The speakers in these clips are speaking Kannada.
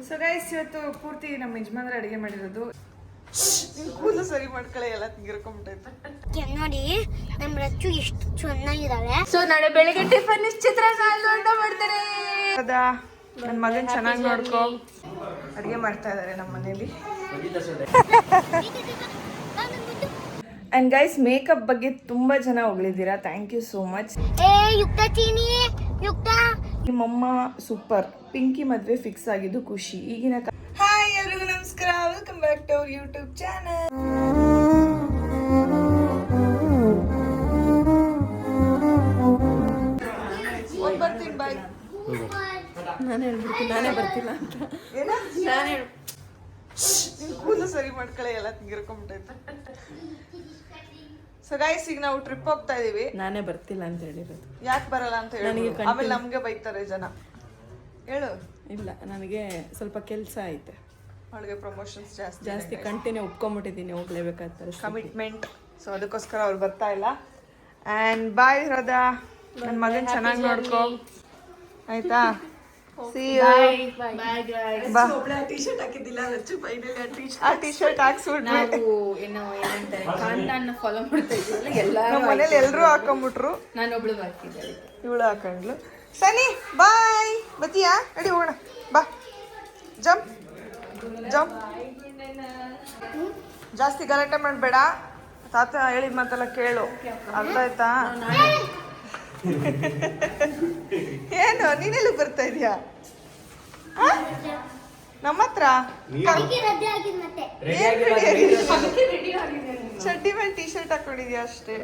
ಸೊ ಗೈಸ್ ಇವತ್ತು ಪೂರ್ತಿ ನಮ್ಮ ಯಜಮಾನ್ರ ಅಡಿಗೆ ಮಾಡಿರೋದು. ಕೂದಲು ಸರಿ ಮಾಡ್ಕೊಳ್ಳಿ, ಎಲ್ಲ ತಿಂಗಿರ್ಕೊಂಡ್ಬಿಟ್ಟೈತೆ ನೋಡಿ. ನಮ್ಮ ರಚ್ಚು ಎಷ್ಟು ಚೆನ್ನಾಗಿದ್ದಾಳೆ. ಸೊ ನಾಳೆ ಬೆಳಿಗ್ಗೆ ಟಿಫನ್ ಚಿತ್ರಾನ್ನ ಮಾಡ್ತಾರೆ. ಹೌದಾ, ನನ್ನ ಮಗನ್ ಚೆನ್ನಾಗಿ ನೋಡ್ಕೊ. ಅಡಿಗೆ ಮಾಡ್ತಾ ಇದ್ದಾರೆ ನಮ್ಮ ಮನೇಲಿ. ಅಂಡ್ ಗೈಸ್, ಮೇಕಪ್ ಬಗ್ಗೆ ತುಂಬಾ ಜನ ಹೊಗಳಿದ್ದೀರಾ, ಥ್ಯಾಂಕ್ ಯು ಸೋ ಮಚ್. ನಿಮ್ಮಮ್ಮ ಸೂಪರ್. ಪಿಂಕಿ ಮದ್ವೆ ಫಿಕ್ಸ್ ಆಗಿದ್ದು ಖುಷಿ. ಈಗಿನ ಹಾಯ್ ಎಲ್ರಿಗೂ ನಮಸ್ಕಾರ, welcome back to our YouTube channel. ಬರ್ತೀನಿ ಬಾಯ್. ನಾನು ಹೇಳ್ಬಿಡ್ತೀನಿ, ನಾನೇ ಬರ್ತಿಲ್ಲ ಅಂತ. ನಾನು ಕೂದಲು ಸರಿ ಮಾಡ್ಕೊಳ್ಳಿ, ಎಲ್ಲ ತಿಂಗಿರ್ಕೊಂಡ್ಬಿಟ್ಟೈತೆ. ಸೊ ಗೈಸ್, ಈಗ ನಾವು ಟ್ರಿಪ್ ಹೋಗ್ತಾ ಇದೀವಿ. ನಾನೇ ಬರ್ತಿಲ್ಲ ಅಂತ ಹೇಳಿರೋದು. ಯಾಕೆ ಬರಲ್ಲ ಅಂತ ಹೇಳಿ ಆಮೇಲೆ ನಮ್ಗೆ ಬೈತಾರೆ ಜನ. ಹೇಳು. ಇಲ್ಲ, ನನಗೆ ಸ್ವಲ್ಪ ಕೆಲಸ ಐತೆ. ಅವಳಿಗೆ ಪ್ರಮೋಷನ್ಸ್ ಜಾಸ್ತಿ ಕಂಟಿನ್ಯೂ ಒಪ್ಕೊಂಡ್ಬಿಟ್ಟಿದ್ದೀನಿ, ಹೋಗ್ಲೇಬೇಕಾಗ್ತಾರೆ. ಕಮಿಟ್ಮೆಂಟ್. ಸೊ ಅದಕ್ಕೋಸ್ಕರ ಅವ್ರು ಬರ್ತಾ ಇಲ್ಲ. ಆ್ಯಂಡ್ ಬಾಯ್ ಹೃದಯ, ನನ್ನ ಮಗನ್ ಚೆನ್ನಾಗಿ ನೋಡ್ಕೊ ಆಯ್ತಾ. ಮನೇಲಿ ಎಲ್ರು ಹಾಕೊಂಡ್ಬಿಟ್ರು, ಇವಳು ಹಾಕೊಂಡ್ಲು. ಸನಿ ಬಾಯ್, ಬತ್ತೀಯಾ? ನಡಿ ಹೋಗೋಣ ಬಾ. Jump jump. ಜಾಸ್ತಿ ಗಲಾಟೆ ಮಾಡಬೇಡ, ತಾತ ಹೇಳಿದ ಮಾತೆಲ್ಲ ಕೇಳು, ಅರ್ಥ ಆಯ್ತಾ? ಏನು ನೀನೆಲ್ಲ ಬರ್ತಾ ಇದೀಯಾ ನಮ್ಮ ಹತ್ರ? ಚಡ್ಡಿ ಮೇಲೆ ಟೀ ಶರ್ಟ್ ಹಾಕೊಂಡಿದ್ಯಾ ಅಷ್ಟೇ.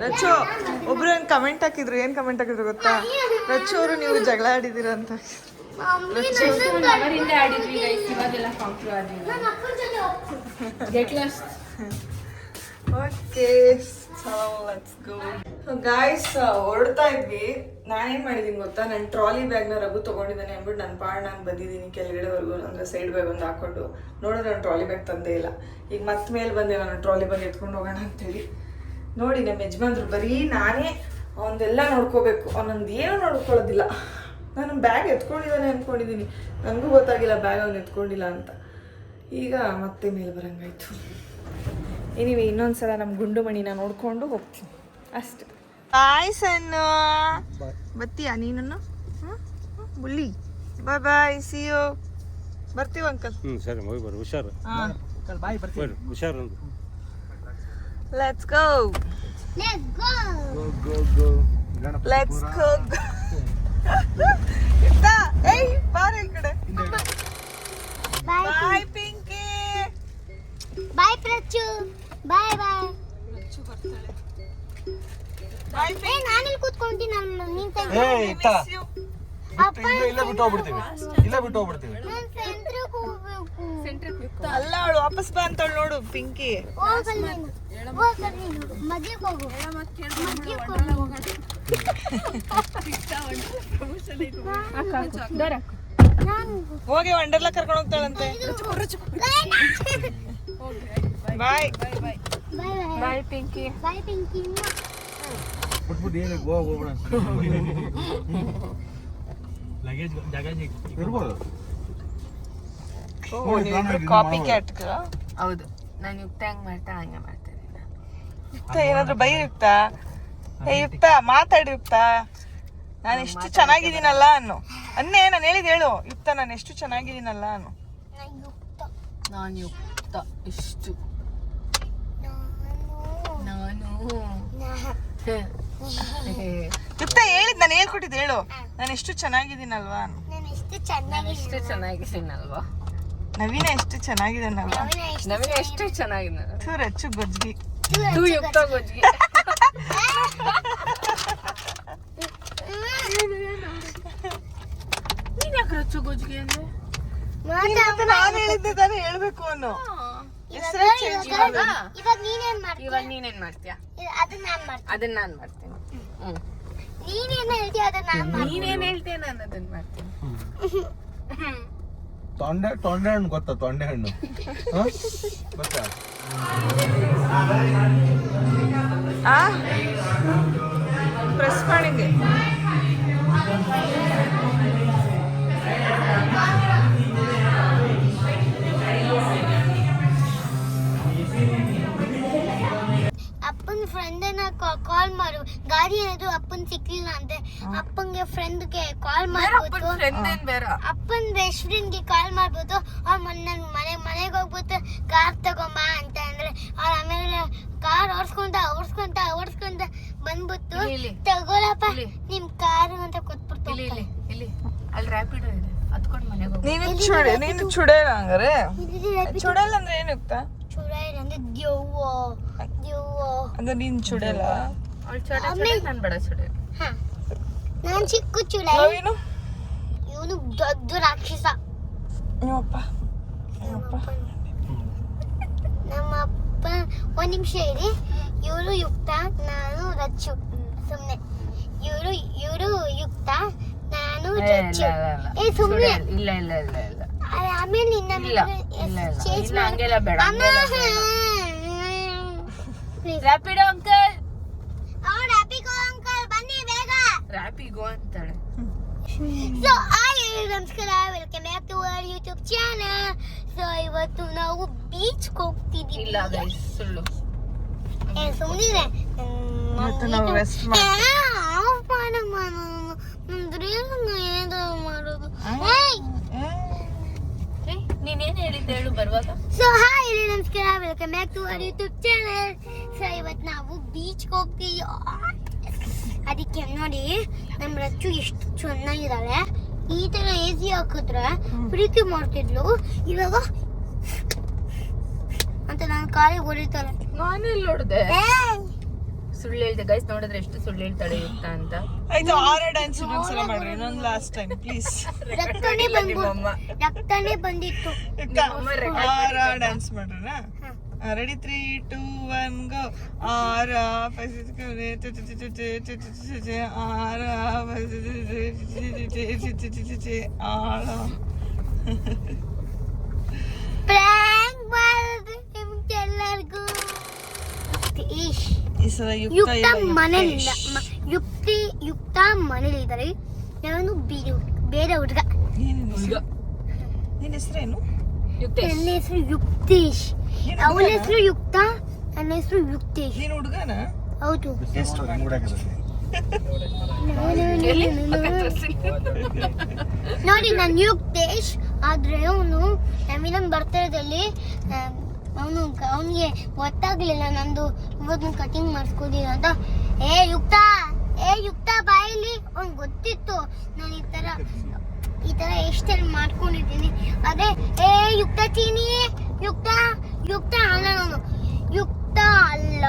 ರಚ್ಚು ಒಬ್ರು ಏನ್ ಕಮೆಂಟ್ ಹಾಕಿದ್ರು, ಏನ್ ಕಮೆಂಟ್ ಹಾಕಿದ್ರು ಗೊತ್ತಾ? ರಚ್ಚು ಅವರು ನೀವು ಜಗಳ ಆಡಿದಿರ ಅಂತ. Okay, so let's go. Guys, ಹೊರಡ್ತಾ ಇದ್ವಿ. ನಾನೇನ್ ಮಾಡಿದೀನಿ ಗೊತ್ತಾ, ನನ್ನ ಟ್ರಾಲಿ ಬ್ಯಾಗ್ನ ರಘು ತಗೊಂಡಿದ್ದಾನೆ ಅಂದ್ಬಿಟ್ಟು ನನ್ನ ಪಾಡ್ ನಾನು ಬಂದಿದ್ದೀನಿ ಕೆಳಗಡೆವರೆಗೂ, ಅಂದ್ರೆ ಸೈಡ್ ಬ್ಯಾಗ್ ಒಂದು ಹಾಕೊಂಡು. ನೋಡಿದ್ರೆ ನಾನು ಟ್ರಾಲಿ ಬ್ಯಾಗ್ ತಂದೇ ಇಲ್ಲ. ಈಗ ಮತ್ತೆ ಮೇಲೆ ಬಂದೆ, ನಾನು ಟ್ರಾಲಿ ಬ್ಯಾಗ್ ಎತ್ಕೊಂಡು ಹೋಗೋಣ ಅಂತೇಳಿ. ನೋಡಿ, ನಮ್ಮ ಯಜಮಾನ್ರು ಬರೀ ನಾನೇ ಅವನ್ನೆಲ್ಲ ನೋಡ್ಕೋಬೇಕು, ಅವನೊಂದು ಏನು ನೋಡ್ಕೊಳ್ಳೋದಿಲ್ಲ. ನಾನು ಬ್ಯಾಗ್ ಎತ್ಕೊಂಡಿದ್ದಾನೆ ಅಂದ್ಕೊಂಡಿದ್ದೀನಿ, ನನಗೂ ಗೊತ್ತಾಗಿಲ್ಲ ಬ್ಯಾಗ್ ಅವ್ನು ಎತ್ಕೊಂಡಿಲ್ಲ ಅಂತ. ಈಗ ಮತ್ತೆ ಮೇಲೆ ಬರಂಗಾಯ್ತು. ಏನಿವೆ, ಇನ್ನೊಂದ್ಸಲ ನಮ್ಮ ಗುಂಡು ಮಣಿನ ನೋಡ್ಕೊಂಡು ಹೋಗ್ತೀನಿ ಅಷ್ಟೆ. ಬಾಯ್ ಸಣ್ಣ, ಬತ್ತೀಯಾ ನೀನು? ಬುಳ್ಳಿ ಬಾಯ್ ಬಾಯ್, ಸಿ ಯು. ಬರ್ತೀವಿ ಅಂಕಲ್. ಸರಿ, ಹೋಗಿ ಬರ್ರಿ, ಹುಷಾರು. ಬಾಯ್, ಬರ್ತೀವಿ, ಹುಷಾರು. Let's go let's go. ಏಯ್ ಬಾರ ಈ ಕಡೆ. ಬಾಯ್ ಪಿಂಕಿ. ಬಾಯ್ ಪ್ರಚು. ಬಾಯ್ ಬಾಯ್. ರಚ್ಚು ಬರ್ತಾಳೆ. ನಾನಿಲ್ಲಿ ಕೂತ್ಕೊಂತೀನಿ. ಅಲ್ಲ, ಅವಳು ವಾಪಸ್ ಬಾ ಅಂತ ನೋಡು ಪಿಂಕಿ. ಹೋಗಿ ವಂಡರ್ಲಾ ಕರ್ಕೊಂಡು ಹೋಗ್ತಾಳಂತೆ. Bye bye Pinki. Bye Pinki. Copy cat. ಹೌದು, ನಾನು ಯುಕ್ತ ಹೆಂಗ್ ಮಾಡ್ತಾ ಹಂಗೆ ಮಾಡ್ತೇನೆ. ಯುಕ್ತ ಏನಾದ್ರು ಬೈ ಯುಕ್ತ. ಯುಕ್ತ ಮಾತಾಡಿ ಯುಕ್ತ. ನಾನು ಎಷ್ಟು ಚೆನ್ನಾಗಿದ್ದೀನಲ್ಲ ಅನ್ನು ಅನ್ನೇ. ನಾನು ಹೇಳಿದ್ ಹೇಳು ಯುಕ್ತ, ನಾನು ಎಷ್ಟು ಚೆನ್ನಾಗಿದ್ದೀನಲ್ಲ ಅನ್ನು. ನಾನು ಯುಕ್ತ ಎಷ್ಟು ನಾನು ಯುಕ್ತ ಹೇಳಿದ್, ನಾನು ಹೇಳ್ಕೊಟ್ಟಿದ್ದು ಹೇಳು, ನಾನು ಎಷ್ಟು ಚೆನ್ನಾಗಿದ್ದೀನಲ್ವಾ ಅನ್ನು. ಎಷ್ಟು ಚೆನ್ನಾಗಿದ್ದೀನಲ್ವಾ? ನವೀನ ಎಷ್ಟು ಚೆನ್ನಾಗಿದ್ದಾನಲ್ವಾ? ನವೀನ ಎಷ್ಟು ಚೆನ್ನಾಗಿದೆ. ರಚ್ಚು ಗೊಜ್ಜಿ. ಯುಕ್ತ ಗೊಜ್ಜಿಗೆ. ನೀನ್ ಯಾಕೆ ರಚ್ಚು ಗೊಜ್ಜಿಗೆ ಅಂದ್ರೆ? ನಾನು ಹೇಳಿದ್ದೆ ತಾನೇ ಹೇಳ್ಬೇಕು ಅನ್ನೋ. ಇವಾಗ ನೀನೇನ್ ಮಾಡ್ತೀಯ? ಅದನ್ನ ನಾನ್ ಮಾಡ್ತೀನಿ. ನೀನೇನ್ ಹೇಳ್ತೀಯ ಅದನ್ನ ನೀನೇನ್ ಹೇಳ್ತೀಯ, ನಾನು ಅದನ್ನ ಮಾಡ್ತೀನಿ. ತೊಂಡೆ ಹಣ್ಣು ಗೊತ್ತಾ? ತೊಂಡೆ ಹಣ್ಣು ಗೊತ್ತಾ? ಕಾಲ್ ಮಾಡು. ಗಾಡಿ ಏನಾದ್ರು ಅಪ್ಪನ್ ಸಿಕ್ಲಿಲ್ಲ ಅಂದ್ರೆ ಅಪ್ಪಂಗೆ ಫ್ರೆಂಡ್ಗೆ ಕಾಲ್ ಅಪ್ಪನ ಮಾಡ್ಬೋದು. ಫ್ರೆಂಡ್ ಏನ್ ಬೇಡ. ಅಪ್ಪನ್ ಬೆಸ್ಟ್ ಫ್ರೆಂಡ್ಗೆ ಕಾಲ್ ಮಾಡ್ಬೋದು. ಅವ್ರು ನನ್ ಮನೆಗೆ ಹೋಗ್ಬಿಟ್ಟು ಕಾರ್ ತಗೊಂಬ ಅಂತ ಅಂದ್ರೆ ಅವ್ರು ಆಮೇಲೆ ಕಾರ್ ಓಡಿಸ್ಕೊಂತ ಬಂದ್ಬಿಟ್ಟು ಇಲ್ಲಿ. ತಗೊಳಪ್ಪ ಇಲ್ಲಿ. ನಿಮ್ ಕಾರು ಅಂತ ಕೊಟ್ಬಿಟ್ಟು ಇಲ್ಲಿ ಇಲ್ಲಿ ಇಲ್ಲಿ ಅಲ್ಲಿ ರ್ಯಾಪಿಡೋ ಇದೆ, ಹತ್ಕೊಂಡ್ ಮನೆಗೆ ಹೋಗು. ನೀನು ಚುಡೇಲ ಹಂಗಾರೆ ಚುಡೇಲ ಅಂದ್ರೆ ಏನು ಯುಕ್ತ ಚೂಡಾಯಿರ ಅಂದ್ರೆ ದೆವ್ವ. ಅಂದ್ರೆ ನೀನ್ ಚುಡೇಲ ಅವ್ಳು ಚೋಟ ಚುಡೇಲ್, ನಾನ್ ಬಡ ಚುಡೇಲ್. ಹ ನಾನ್ ಚಿಕ್ಕ ಚೂಡಾಯಿ, ನಾವೇನು ಇವನು ದೊಡ್ಡ ರಾಕ್ಷಸ. ನಿಮ್ಮಪ್ಪ ನಮ್ಮಪ್ಪ ಒಂದ್ ನಿಮಿಷ ಇರಿ. ಇವರು ಯುಕ್ತ, ನಾನು ರಚ್ಚು. ಸುಮ್ನೆ ಇವರು ಯುಕ್ತ, ನಾನು ರಚ್ಚು. ಏ ಸುಮ್ನೆ ಇಲ್ಲ ಇಲ್ಲ ಇಲ್ಲ ಇಲ್ಲ ಆಮೇಲೆ ನಿನ್ನ ಇಲ್ಲ ಇಲ್ಲ ಇಲ್ಲ ಹಂಗೆಲ್ಲ ಬೇಡ. ರ್ಯಾಪಿಡೋ ಅಂಕಲ್, ರ್ಯಾಪಿಗೋ ಅಂಕಲ್ ಬನ್ನಿ ಬೇಗ. ರ್ಯಾಪಿಗೋ ಅಂತಾಳೆ. ಸೊ ನಮಸ್ಕಾರ, welcome back to our YouTube channel. So ಇವತ್ತು ನಾವು ಬೀಚ್ ಹೋಗ್ತಿದ್ದೀವಿ. ಇಲ್ಲ ಗೈಸ್, ಸುಳ್ಳು. ಸುಮ್ಮನೆ ಇವತ್ತು ನಾವು ರೆಸ್ಟ್ ಮಾಡೋದು. ನೀನೇನ್ ಹೇಳಿದ್ದೆ ಹೇಳು ಬರುವಾಗ? ಸೊ ಹಾಯ್ ನಮಸ್ಕಾರ, welcome back to our YouTube channel. So ಇವತ್ತು ನಾವು ಬೀಚ್ಗೆ ಹೋಗ್ತೀವಿ. ಅದಕ್ಕೆ ನೋಡಿ ನಮ್ಮ ರಚ್ಚು ಎಷ್ಟು ಚೆನ್ನಾಗಿದ್ದಾಳೆ. ಈ ತರ ಎಸಿ ಹಾಕಿದ್ರೆ ಪ್ರೀತಿ ಮಾಡ್ತಿದ್ಲು, ಇವಾಗ ಅಂತ ನಾನು ಕಾಲಿಗೆ ಹೊಡಿತಾಳೆ. ನಾನೆಲ್ಲಿ ನೋಡ್ದೆ? ಸುಳ್ಳು ಹೇಳ್ದೆ ಗೈಸ್, ನೋಡಿದ್ರೆ ಎಷ್ಟು ಸುಳ್ಳು ಹೇಳ್ತಾಳೆ ಯುಕ್ತ ಅಂತ. ಆಯ್ತು, ಆರ ಡ್ಯಾನ್ಸ್ ಇನ್ನೊಂದ್ಸಲ ಮಾಡ್ರಿ, ಇನ್ನೊಂದು ಲಾಸ್ಟ್ ಟೈಮ್ ಪ್ಲೀಸ್. ರಕ್ತನೇ ಬಂದಿತ್ತು. ಆರ ಡ್ಯಾನ್ಸ್ ಮಾಡ್ರಣ. ರೆಡಿ 3, 2, 1 ಗೋ. ಆರ ಪ್ರಾಂಕ್ ಮಾಡೋದು ನಿಮ್ಗೆಲ್ಲರಿಗೂ. ಈ ಸಲ ಯುಕ್ತ ಮನೇಲಿಲ್ಲ, ಯುಕ್ತ ಮನೇಲಿದ್ದಾರೆ. ನಾನು ಬೇರೆ ಹುಡುಗ. ನಿನ್ನ ಹೆಸರೇನು? ನನ್ನ ಹೆಸರು ಯುಕ್ತೇಶ್, ಅವಳ ಹೆಸರು ಯುಕ್ತ, ನನ್ನ ಹೆಸರು ಯುಕ್ತೇಶ್. ನೀನು ಹುಡುಗನ? ಹೌದು. ಎಷ್ಟು? ನೋಡಿ ನಾನು ಯುಕ್ತೇಶ್, ಆದ್ರೆ ಅವನು ನವೀನನ್ ಬರ್ತಡೇದಲ್ಲಿ ಅವನಿಗೆ ಗೊತ್ತಾಗ್ಲಿಲ್ಲ ನಂದು ಇವತ್ತು ಕಟಿಂಗ್ ಮಾಡಿಸ್ಕೊದಿಲ್ಲ ಅಂತ. ಏ ಯುಕ್ತ ಬಾಯಲ್ಲಿ ಅವ್ನ್ ಗೊತ್ತಿತ್ತು ನಾನು ಈ ತರ ಎಷ್ಟೆಲ್ಲ ಮಾಡ್ಕೊಂಡಿದ್ದೀನಿ. ಅದೇ ಏ ಯುಕ್ತ ಚೀನಿ, ಯುಕ್ತ ಅಲ್ಲ, ನಾನು ಯುಕ್ತ ಅಲ್ಲ.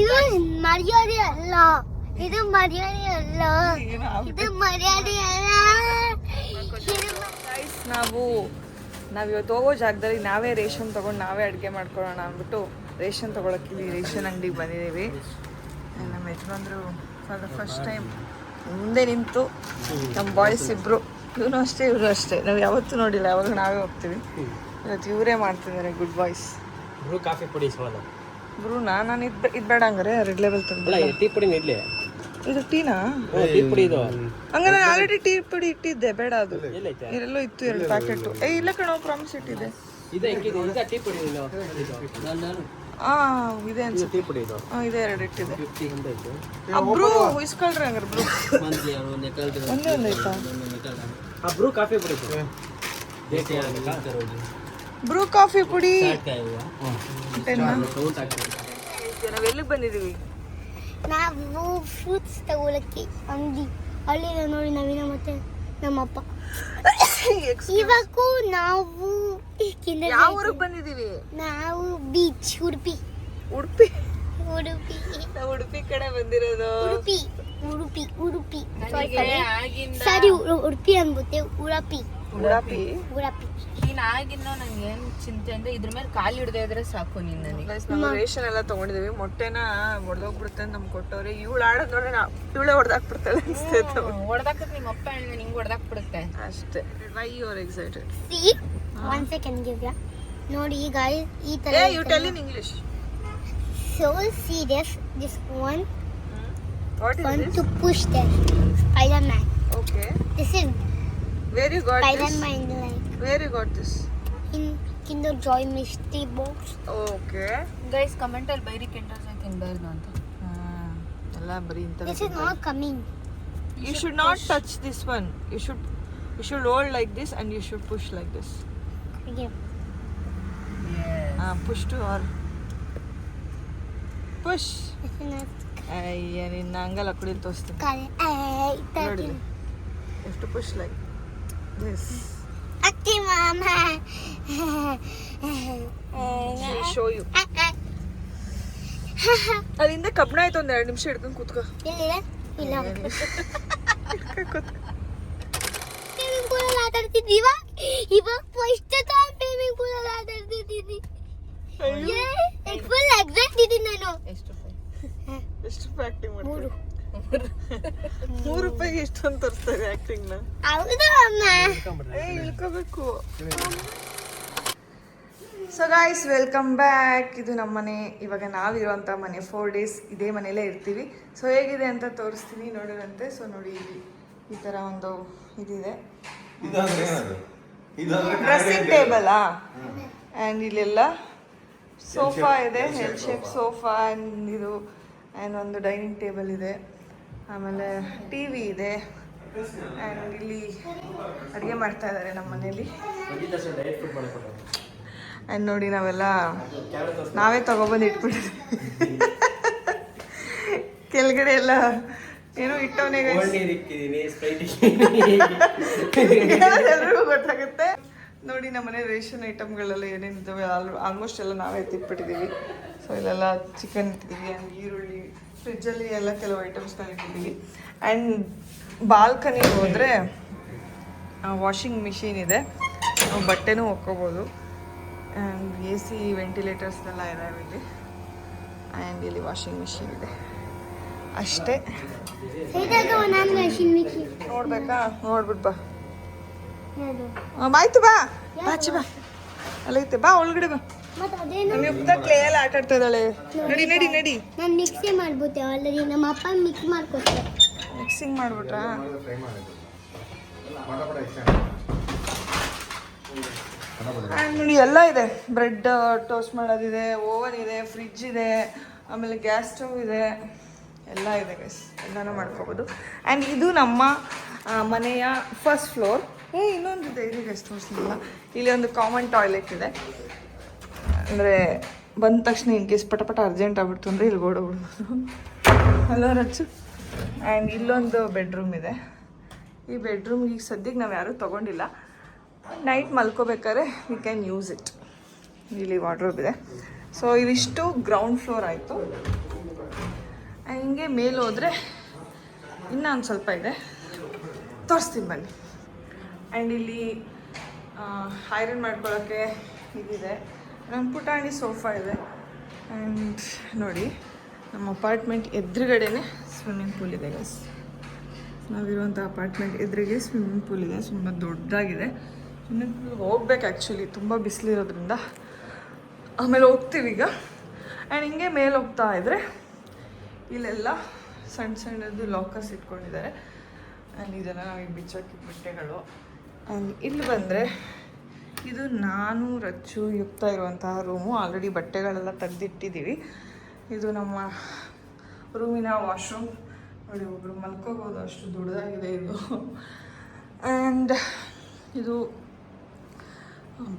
ಇದು ಮರ್ಯಾದೆ ಅಲ್ಲ, ಇದು ಮರ್ಯಾದೆ ಅಲ್ಲ. ನಾವು ಇವತ್ತು ಹೋಗೋ ಜಾಗದಲ್ಲಿ ನಾವೇ ರೇಷನ್ ತೊಗೊಂಡು ನಾವೇ ಅಡುಗೆ ಮಾಡ್ಕೊಳ್ಳೋಣ ಅಂದ್ಬಿಟ್ಟು ರೇಷನ್ ತೊಗೊಳಕ್ಕೆ ರೇಷನ್ ಅಂಗಡಿಗೆ ಬಂದಿದ್ದೀವಿ. ನಮ್ಮ ಯಜಮಾನ್ರು ಫಾರ್ ದ ಫಸ್ಟ್ ಟೈಮ್ ಮುಂದೆ ನಿಂತು, ನಮ್ಮ ಬಾಯ್ಸ್ ಇಬ್ಬರು, ಇವನು ಅಷ್ಟೇ ಇವರು ಅಷ್ಟೇ, ನಾವು ಯಾವತ್ತೂ ನೋಡಿಲ್ಲ, ಯಾವಾಗ ನಾವೇ ಹೋಗ್ತೀವಿ. ಇವತ್ತು ಇವರೇ ಮಾಡ್ತಿದ್ದಾರೆ ಗುಡ್ ಬಾಯ್ಸ್. ಕಾಫಿ ಪುಡಿ ಬ್ರೂನಾ? ನಾನು ಇದು ಬೇಡ ಹಂಗಾರೆ ರೆಡ್ ಲೆವೆಲ್ ತಗೊಂಡು. ಟೀ ಪುಡಿ ಇಡ್ಲಿ, ಇದು ಟೀನಾ? ಟೀ ಪುಡಿ ಇದು ಹಂಗಾರೆ ನಾನು ಆಲ್ರೆಡಿ ಟೀ ಪುಡಿ ಇಟ್ಟಿದ್ದೆ, ಬೇಡ ಅದು ಎಲ್ಲೋ ಇತ್ತು 2 ಪ್ಯಾಕೆಟು. ಇಲ್ಲ ಕಣೋ, ಪ್ರಾಮಿಸ್ ಇಟ್ಟಿದೆ. ಟೀ ಪುಡಿ ಇದೆ ಅನ್ಸುತ್ತೆ. ಟೀ ಪುಡಿ ಇದು ಇದೆ, 2 ಇಟ್ಟಿದೆ. ಬ್ರೂ ಇಸ್ಕೊಳ್ರಿ ಹಂಗಾರೆ. ಬ್ರೂ ಒಂದೇ ಒಂದು ಆಯ್ತಾ? ಬ್ರೂ ಕಾಫಿ ಪುಡಿ, ಬ್ರೂ ಕಾಫಿ ಪುಡಿ. ನಾವು ಎಲ್ಲಿಗೆ ಬಂದಿದ್ದೀವಿ? ನಾವು ಫ್ರೂಟ್ಸ್ ತಗೊಳಕ್ಕೆ ಅಂಗಡಿ. ಅಲ್ಲಿಂದ ನೋಡಿ ನವೀನ ಮತ್ತೆ ನಮ್ಮಪ್ಪ. ಇವಾಗೂ ನಾವು ಯಾವ ಊರಿಗೆ ಬಂದಿದ್ದೀವಿ? ನಾವು ಬೀಚ್, ಉಡುಪಿ ಕಡೆ ಬಂದಿರೋದು. ಉಡುಪಿ ಸರಿ, ಉಡುಪಿ ಅನ್ಬಿಟ್ಟೆ. ಉಡುಪಿ ನೀನ್ ಆಗಿನ ನಂಗೆ ಏನ್ ಚಿಂತೆ ಅಂದ್ರೆ ಇದ್ರ ಮೇಲೆ ಕಾಲು ಹಿಡ್ದೇ ಇದ್ರೆ ಸಾಕು. ನೀನ್ ನನಗೆ ನಾವು ರೇಷನ್ ಎಲ್ಲ ತಗೊಂಡಿದೀವಿ. ಮೊಟ್ಟೆನ ಹೊಡೆದೋಗ್ಬಿಡುತ್ತೆ ಅಂತ ನಮ್ಗೆ ಕೊಟ್ಟವ್ರೆ. ಇವಳು ಆಡೋದ್ ನೋಡಿ ಇವಳೇ ಹೊಡೆದಾಕ್ಬಿಡ್ತಾಳೆ ಅನ್ಸ್ತೈತೆ. ಹೊಡೆದಾಕತ್ ನಿಮ್ಮ ಅಪ್ಪ ಹೇಳಿ ನಿಂಗೆ ಹೊಡೆದಾಕ್ಬಿಡುತ್ತೆ ಅಷ್ಟೇ. Why you are excited? See, 1 second give. ನೋಡಿ guys, ಈ ತರ. Hey, you tell in English. So see this one. What is Want this? to push that Spider-Man. Okay. This is Where you got this? Spider-Man like Where you got this? in Kinder Joy mystery box. Okay. Guys comment ಅಲ್ಲಿ ಬೈರಿ ಕೆಂಡರ್ ಜೊತೆ ಇನ್ಬಾರ್ದು ಅಂತ. ಎಲ್ಲ ಬರೀ ಇಂಥವೇ This is not coming. You should not touch this one. You should hold like this and you should push like this. Okay. Push to or push. This is not ಅಯ್ಯ ನಿನ್ನ ಹಂಗಲ್ಲ ಕುಡಿದು ತೋರಿಸ್ತೀನಿ coming. ನೋಡಿ ಎಷ್ಟು push like this Atti mama. Show you ಅಲ್ಲಿಂದ ಕಬ್ಬಣ ಆಯ್ತು ಒಂದ್ 2 ನಿಮಿಷ ಹಿಡ್ಕೊಂಡು ಕೂತ್ಕೋ ಇಲ್ಲ ಸ್ವಿಮ್ಮಿಂಗ್ ಪೂಲಲ್ಲಿ ಆಟ ಆಡ್ತಿದ್ವಿ ಇವಾಗ ಫಸ್ಟ್ ಟೈಮ್ ಸ್ವಿಮ್ಮಿಂಗ್ ಪೂಲಲ್ಲಿ ಆಟ ಆಡ್ತಿದ್ದೀನಿ ಫುಲ್ ಎಕ್ಸೈಟ್ ಇದ್ದೀನಿ ನಾನು. ಎಷ್ಟು ಆಕ್ಟಿಂಗ್ ಮಾಡ್ತಾರೆ 3 ರೂಪಾಯಿಗೆ ಎಷ್ಟೊಂದು ತೋರಿಸ್ತಾರೆ ಆಕ್ಟಿಂಗ್ ನ. ಹೌದು ಅಮ್ಮ. ಇಳ್ಕೋಬೇಕು. So guys welcome back. ಇದು ನಮ್ಮ ಮನೆ. ಇವಾಗ ನಾವಿರುವಂಥ ಮನೆ 4 ಡೇಸ್ ಇದೇ ಮನೆಯಲ್ಲೇ ಇರ್ತೀವಿ. ಸೊ ಹೇಗಿದೆ ಅಂತ ತೋರಿಸ್ತೀನಿ ನೋಡೋದಂತೆ. ಸೊ ನೋಡಿ ಈ ಥರ ಒಂದು ಇದಿದೆ ಡ್ರೆಸ್ಸಿಂಗ್ ಟೇಬಲಾ ಆ್ಯಂಡ್ ಇಲ್ಲೆಲ್ಲ ಸೋಫಾ ಇದೆ, ಹೆಲ್ ಶೇಪ್ ಸೋಫಾ ಆ್ಯಂಡ್ ಇದು ಆ್ಯಂಡ್ ಒಂದು ಡೈನಿಂಗ್ ಟೇಬಲ್ ಇದೆ, ಆಮೇಲೆ ಟಿ ವಿ ಇದೆ ಆ್ಯಂಡ್ ಇಲ್ಲಿ ಅಡುಗೆ ಮಾಡ್ತಾ ಇದ್ದಾರೆ ನಮ್ಮ ಮನೇಲಿ. ಆ್ಯಂಡ್ ನೋಡಿ ನಾವೇ ತಗೊಬಂದು ಇಟ್ಬಿಟ್ಟಿದ್ವಿ ಕೆಳಗಡೆ ಎಲ್ಲ ಏನೋ ಇಟ್ಟವನೇ ಎಲ್ರಿಗೂ ಗೊತ್ತಾಗುತ್ತೆ. ನೋಡಿ ನಮ್ಮನೆ ರೇಷನ್ ಐಟಮ್ಗಳೆಲ್ಲ ಏನೇನಿದ್ದಾವೆ ಆಲ್ಮೋಸ್ಟ್ ಎಲ್ಲ ನಾವೇ ಎತ್ತಿಟ್ಬಿಟ್ಟಿದ್ದೀವಿ. ಸೊ ಇಲ್ಲೆಲ್ಲ ಚಿಕನ್ ಇಟ್ಟಿದ್ದೀವಿ ಆ್ಯಂಡ್ ಈರುಳ್ಳಿ, ಫ್ರಿಜ್ಜಲ್ಲಿ ಎಲ್ಲ ಕೆಲವು ಐಟಮ್ಸ್ನ ಇಟ್ಟಿದ್ದೀವಿ. ಆ್ಯಂಡ್ ಬಾಲ್ಕನಿಗೆ ಹೋದರೆ ವಾಷಿಂಗ್ ಮಿಷಿನ್ ಇದೆ, ನಾವು ಬಟ್ಟೆನೂ ಒಕ್ಕೋಬೋದು. ಆ್ಯಂಡ್ AC ವೆಂಟಿಲೇಟರ್ಸ್ನೆಲ್ಲ ಇದಾವೆ ಇಲ್ಲಿ. ಆ್ಯಂಡ್ ಇಲ್ಲಿ ವಾಷಿಂಗ್ ಮಿಷಿನ್ ಇದೆ ಅಷ್ಟೇ. ನೋಡ್ಬೇಕಾ? ನೋಡ್ಬಿಟ್ಟು ಬಾ. ಆಯ್ತು ಬಾ ಬಾಚಿ ಬಾ. ಅಲ್ಲೈತೆ ಬಾ ಒಳಗಡೆ ಬಾ. ನಮ್ಮ ಯುಕ್ತ ಕ್ಲೇ ಎಲ್ಲ ಆಟ ಆಡ್ತಾ ಇದ್ದಾಳೆ. ನಡಿ ನಡಿ ನಡಿ. ನಾನು ಮಿಕ್ಸಿ ಮಾಡ್ಬಿಟ್ಟೆ ಆಲ್ರೆಡಿ. ನಮ್ಮ ಅಪ್ಪ ಮಿಕ್ಸ್ ಮಾಡ್ಕೊಡ್ತಾರೆ. ಮಿಕ್ಸಿಂಗ್ ಮಾಡ್ಬಿಟ್ರಾ? ನೋಡಿ ಎಲ್ಲ ಇದೆ. ಬ್ರೆಡ್ ಟೋಸ್ಟ್ ಮಾಡೋದಿದೆ, ಓವನ್ ಇದೆ, ಫ್ರಿಜ್ ಇದೆ, ಆಮೇಲೆ ಗ್ಯಾಸ್ ಸ್ಟವ್ ಇದೆ, ಎಲ್ಲ ಇದೆ ಗೈಸ್. ಎಲ್ಲನೂ ಮಾಡ್ಕೋಬೋದು. ಆ್ಯಂಡ್ ಇದು ನಮ್ಮ ಮನೆಯ ಫಸ್ಟ್ ಫ್ಲೋರ್. ಇನ್ನೊಂದಿದೆ ಇಲ್ಲಿ ಗೈಸ್ ತೋರಿಸಲಿಲ್ಲ. ಇಲ್ಲಿ ಒಂದು ಕಾಮನ್ ಟಾಯ್ಲೆಟ್ ಇದೆ. ಅಂದರೆ ಬಂದ ತಕ್ಷಣ ಇನ್ ಕೇಸ್ ಪಟ ಅರ್ಜೆಂಟ್ ಆಗ್ಬಿಡ್ತು ಅಂದರೆ ಇಲ್ಲಿ ಓಡೋಗ್ಬಿಡ್ಬೋದು. ಅಲ್ಲ ರಚ್ಚು. ಆ್ಯಂಡ್ ಇಲ್ಲೊಂದು ಬೆಡ್ರೂಮ್ ಇದೆ. ಈ ಬೆಡ್ರೂಮ್ಗೆ ಈಗ ಸದ್ಯಕ್ಕೆ ನಾವು ಯಾರೂ ತೊಗೊಂಡಿಲ್ಲ. ನೈಟ್ ಮಲ್ಕೋಬೇಕಾದ್ರೆ ವಿ ಕ್ಯಾನ್ ಯೂಸ್ ಇಟ್. ಇಲ್ಲಿ ವಾರ್ಡ್ರೋಬ್ ಇದೆ. ಸೊ ಇವಿಷ್ಟು ಗ್ರೌಂಡ್ ಫ್ಲೋರ್ ಆಯಿತು. ಹಿಂಗೆ ಮೇಲೆ ಹೋದರೆ ಇನ್ನೂ ಒಂದು ಸ್ವಲ್ಪ ಇದೆ, ತೋರಿಸ್ತೀನಿ ಬನ್ನಿ. ಆ್ಯಂಡ್ ಇಲ್ಲಿ ಐರನ್ ಮಾಡ್ಕೊಳ್ಳೋಕ್ಕೆ ಇದಿದೆ. ನಮ್ಮ ಪುಟಾಣಿ ಸೋಫಾ ಇದೆ. ಆ್ಯಂಡ್ ನೋಡಿ ನಮ್ಮ ಅಪಾರ್ಟ್ಮೆಂಟ್ ಎದುರುಗಡೆನೇ ಸ್ವಿಮ್ಮಿಂಗ್ ಪೂಲ್ ಇದೆ ಗೈಸ್. ನಾವಿರುವಂಥ ಅಪಾರ್ಟ್ಮೆಂಟ್ ಎದುರಿಗೆ ಸ್ವಿಮ್ಮಿಂಗ್ ಪೂಲ್ ಇದೆ, ತುಂಬ ದೊಡ್ಡದಾಗಿದೆ. ಸ್ವಿಮ್ಮಿಂಗ್ ಪೂಲ್ಗೆ ಹೋಗ್ಬೇಕು ಆ್ಯಕ್ಚುಲಿ, ತುಂಬ ಬಿಸಿಲಿರೋದ್ರಿಂದ. ಆಮೇಲೆ ಹೋಗ್ತೀವಿ ಈಗ. ಆ್ಯಂಡ್ ಹಿಂಗೆ ಮೇಲೆ ಹೋಗ್ತಾ ಇದ್ದರೆ ಇಲ್ಲೆಲ್ಲ ಸಣ್ಣದು ಲಾಕರ್ಸ್ ಇಟ್ಕೊಂಡಿದ್ದಾರೆ. ಆ್ಯಂಡ್ ಇದೆಲ್ಲ ನಾವೀಗ ಬಿಚ್ಚಾಕಿದ ಬಟ್ಟೆಗಳು. ಆ್ಯಂಡ್ ಇಲ್ಲಿ ಬಂದರೆ ಇದು ನಾನು ರಚ್ಚು ಯುಕ್ತ ಇರುವಂತಹ ರೂಮು. ಆಲ್ರೆಡಿ ಬಟ್ಟೆಗಳೆಲ್ಲ ತೆಗೆದಿಟ್ಟಿದ್ದೀವಿ. ಇದು ನಮ್ಮ ರೂಮಿನ ವಾಶ್ರೂಮ್. ನೋಡಿ ಒಬ್ಬರು ಮಲ್ಕೋಬೋದು, ಅಷ್ಟು ದೊಡ್ಡದಾಗಿದೆ ಇದು. ಆ್ಯಂಡ್ ಇದು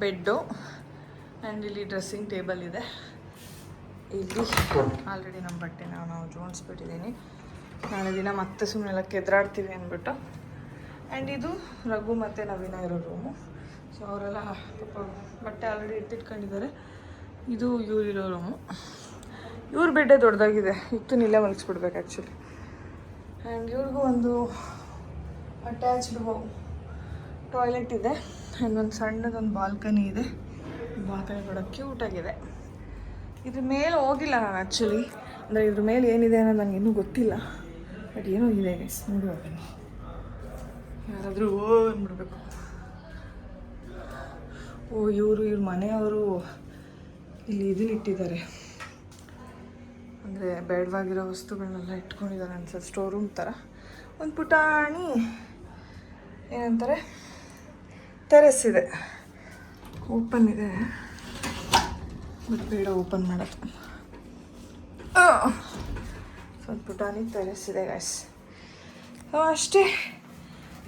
ಬೆಡ್ಡು. ಆ್ಯಂಡ್ ಇಲ್ಲಿ ಡ್ರೆಸ್ಸಿಂಗ್ ಟೇಬಲ್ ಇದೆ. ಇಲ್ಲಿ ಆಲ್ರೆಡಿ ನಮ್ಮ ಬಟ್ಟೆ ನಾವು ಜೋಡಿಸ್ಬಿಟ್ಟಿದ್ದೀನಿ. ನಾಳೆ ದಿನ ಮತ್ತೆ ಸುಮ್ಮನೆಲ್ಲ ಕೆದ್ರಾಡ್ತೀವಿ ಅಂದ್ಬಿಟ್ಟು. ಆ್ಯಂಡ್ ಇದು ರಘು ಮತ್ತು ನವೀನ ಇರೋ ರೂಮು. ಸೊ ಅವರೆಲ್ಲ ಪಾಪ ಬಟ್ಟೆ ಆಲ್ರೆಡಿ ಎತ್ತಿಟ್ಕೊಂಡಿದ್ದಾರೆ. ಇದು ಇವರಿರೋ ರೂಮು. ಇವ್ರ ಬೆಡ್ಡೆ ದೊಡ್ಡದಾಗಿದೆ, ಇತ್ತು ಇಲ್ಲೇ ಮಲಗಿಸ್ಬಿಡ್ಬೇಕು ಆ್ಯಕ್ಚುಲಿ. ಆ್ಯಂಡ್ ಇವ್ರಿಗೂ ಒಂದು ಅಟ್ಯಾಚ್ಡ್ ಟಾಯ್ಲೆಟ್ ಇದೆ. ಆ್ಯಂಡ್ ಒಂದು ಸಣ್ಣದೊಂದು ಬಾಲ್ಕನಿ ಇದೆ. ಬಾಲ್ಕನಿ ಕೂಡ ಕ್ಯೂಟಾಗಿದೆ. ಇದ್ರ ಮೇಲೆ ಹೋಗಿಲ್ಲ ನಾನು ಆ್ಯಕ್ಚುಲಿ. ಅಂದರೆ ಇದ್ರ ಮೇಲೆ ಏನಿದೆ ಅನ್ನೋದು ನನಗೆ ಇನ್ನೂ ಗೊತ್ತಿಲ್ಲ. ಬಟ್ ಏನೋ ಇದೆ ಗೈಸ್, ನೋಡುವ ಬನ್ನಿ. ಯಾರಾದರೂ ಅಂದ್ಬಿಡ್ಬೇಕು. ಇವ್ರ ಮನೆಯವರು ಇಲ್ಲಿ ಇದನ್ನ ಇಟ್ಟಿದ್ದಾರೆ, ಅಂದರೆ ಬೇಡವಾಗಿರೋ ವಸ್ತುಗಳನ್ನೆಲ್ಲ ಇಟ್ಕೊಂಡಿದ್ದಾರೆ ಅನ್ಸುತ್ತೆ. ಸ್ಟೋರ್ ರೂಮ್ ಥರ ಒಂದು ಪುಟಾಣಿ ಏನಂತಾರೆ ಟೆರೆಸ್ ಇದೆ, ಓಪನ್ ಇದೆ. ಬಟ್ ಬೇಡ ಓಪನ್ ಮಾಡೋದು. ಸ್ವಲ್ಪ ಪುಟಾಣಿ ತರಿಸಿದೆ ಗೈಸ್. ಅಷ್ಟೇ,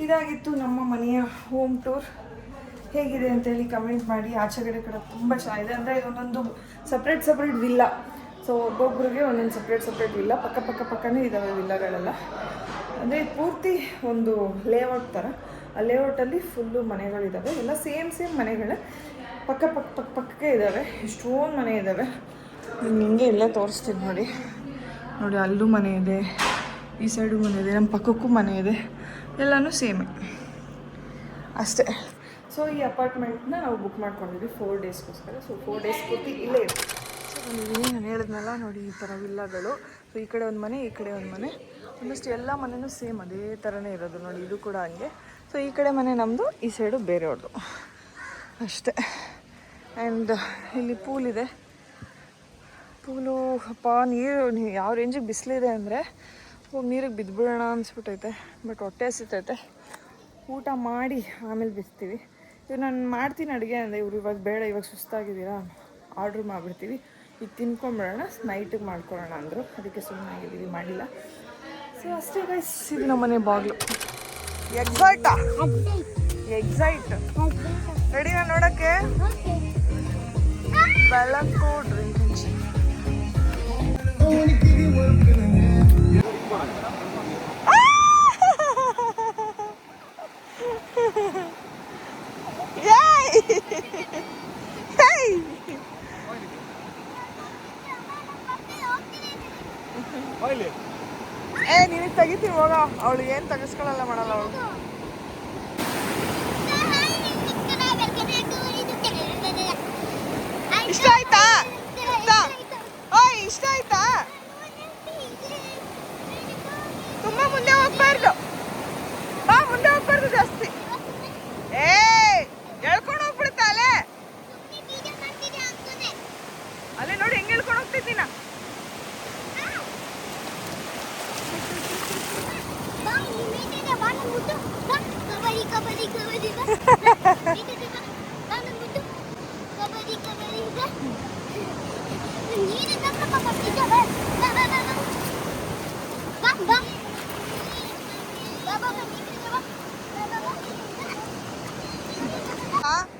ಇದಾಗಿತ್ತು ನಮ್ಮ ಮನೆಯ ಹೋಮ್ ಟೂರ್. ಹೇಗಿದೆ ಅಂತೇಳಿ ಕಮೆಂಟ್ ಮಾಡಿ. ಆಚೆಗಡೆ ಕಡೆ ತುಂಬ ಚೆನ್ನಾಗಿದೆ, ಅಂದರೆ ಒಂದೊಂದು ಸಪ್ರೇಟ್ ವಿಲ್ಲ. ಸೊ ಒಬ್ಬೊಬ್ರಿಗೆ ಒಂದೊಂದು ಸಪ್ರೇಟ್ ವಿಲ್ಲ, ಪಕ್ಕನೇ ಇದ್ದಾವೆ ವಿಲ್ಲಗಳೆಲ್ಲ. ಅಂದರೆ ಪೂರ್ತಿ ಒಂದು ಲೇಔಟ್ ಥರ. ಆ ಲೇಔಟಲ್ಲಿ ಫುಲ್ಲು ಮನೆಗಳಿದ್ದಾವೆ, ಎಲ್ಲ ಸೇಮ್ ಮನೆಗಳೇ, ಪಕ್ಕಕ್ಕೆ ಇದ್ದಾವೆ. ಎಷ್ಟೊಂದು ಮನೆ ಇದ್ದಾವೆ. ನಿಮಗೆ ಇಲ್ಲೇ ತೋರಿಸ್ತೀನಿ ನೋಡಿ. ಅಲ್ಲೂ ಮನೆ ಇದೆ, ಈ ಸೈಡು ಮನೆ ಇದೆ, ನಮ್ಮ ಪಕ್ಕಕ್ಕೂ ಮನೆ ಇದೆ, ಎಲ್ಲನೂ ಸೇಮೇ ಅಷ್ಟೇ. ಸೊ ಈ ಅಪಾರ್ಟ್ಮೆಂಟ್ನ ನಾವು ಬುಕ್ ಮಾಡ್ಕೊಂಡಿದ್ವಿ 4 ಡೇಸ್ಗೋಸ್ಕರ. ಸೊ 4 ಡೇಸ್ ಪೂರ್ತಿ ಇಲ್ಲೇ ಇರ್ತೀವಿ. ಸೊ ಬಂದಿದ್ದೀನಿ, ನಾನು ಹೇಳಿದ್ನಲ್ಲ ನೋಡಿ, ಈ ಥರ ವಿಲ್ಲಾಗಳು. ಸೊ ಈ ಕಡೆ ಒಂದು ಮನೆ, ಈ ಕಡೆ ಒಂದು ಮನೆ, ಆಲ್ಮೋಸ್ಟ್ ಎಲ್ಲ ಮನೆಯೂ ಸೇಮ್ ಅದೇ ಥರನೇ ಇರೋದು ನೋಡಿ. ಇದು ಕೂಡ ಹಂಗೆ. ಸೊ ಈ ಕಡೆ ಮನೆ ನಮ್ಮದು, ಈ ಸೈಡು ಬೇರೆಯವ್ರದ್ದು ಅಷ್ಟೇ. ಆ್ಯಂಡ್ ಇಲ್ಲಿ ಪೂಲ್ ಇದೆ. ಪೂಲು ಅಪ್ಪ, ನೀರು ಯಾವ ರೇಂಜಿಗೆ ಬಿಸಿಲಿದೆ ಅಂದರೆ ಹೋಗಿ ನೀರಿಗೆ ಬಿದ್ದುಬಿಡೋಣ ಅನಿಸ್ಬಿಟ್ಟೈತೆ. ಬಟ್ ಹೊಟ್ಟೆ ಹಸಿತೈತೆ, ಊಟ ಮಾಡಿ ಆಮೇಲೆ ಬಿಸ್ತೀವಿ. ಇವಾಗ ನಾನು ಮಾಡ್ತೀನಿ ಅಡುಗೆ ಅಂದರೆ ಇವ್ರು ಇವಾಗ ಬೇಡ, ಇವಾಗ ಸುಸ್ತಾಗಿದ್ದೀರಾ, ಆರ್ಡ್ರ್ ಮಾಡಿಬಿಡ್ತೀವಿ, ಈಗ ತಿನ್ಕೊಂಬಿಡೋಣ, ನೈಟಿಗೆ ಮಾಡ್ಕೊಳ್ಳೋಣ ಅಂದರು. ಅದಕ್ಕೆ ಸುಮ್ಮನೆ ಆಗಿದ್ದೀವಿ, ಮಾಡಿಲ್ಲ. ಸೊ ಅಷ್ಟೇ ಗೈಸ್, ಇದು ನಮ್ಮ ಮನೆ ಬಾಗಿಲು. ಎಕ್ಸೈಟ್ ರೆಡಿನಾ ನೋಡೋಕ್ಕೆ? ಬೆಳಕು ಡ್ರಿಂಕಿಂಗ್. ನಿನಗೆ ತೆಗಿತೀವಿ ಹೋಗ. ಅವಳು ಏನು ತೆಗಿಸ್ಕೊಳ್ಳಲ್ಲ, ಮಾಡಲ್ಲ ಅವಳು. ಇಷ್ಟ ಆಯ್ತಾ? ಓಯ್, ಇಷ್ಟ ಆಯ್ತಾ? ತುಂಬ ಮುಂದೆ ಹೋಗ್ಬಾರ್ದು, ಬಾ, ಮುಂದೆ ಹೋಗ್ಬಾರ್ದು ಜಾಸ್ತಿ. ಎಳ್ಕೊಂಡು ಹೋಗ್ಬಿಡುತ್ತಾ ಅಲ್ಲೇ ನೋಡಿ ಹೆಂಗೆ ಎಳ್ಕೊಂಡು ಹೋಗ್ತಿದ್ದೀನ.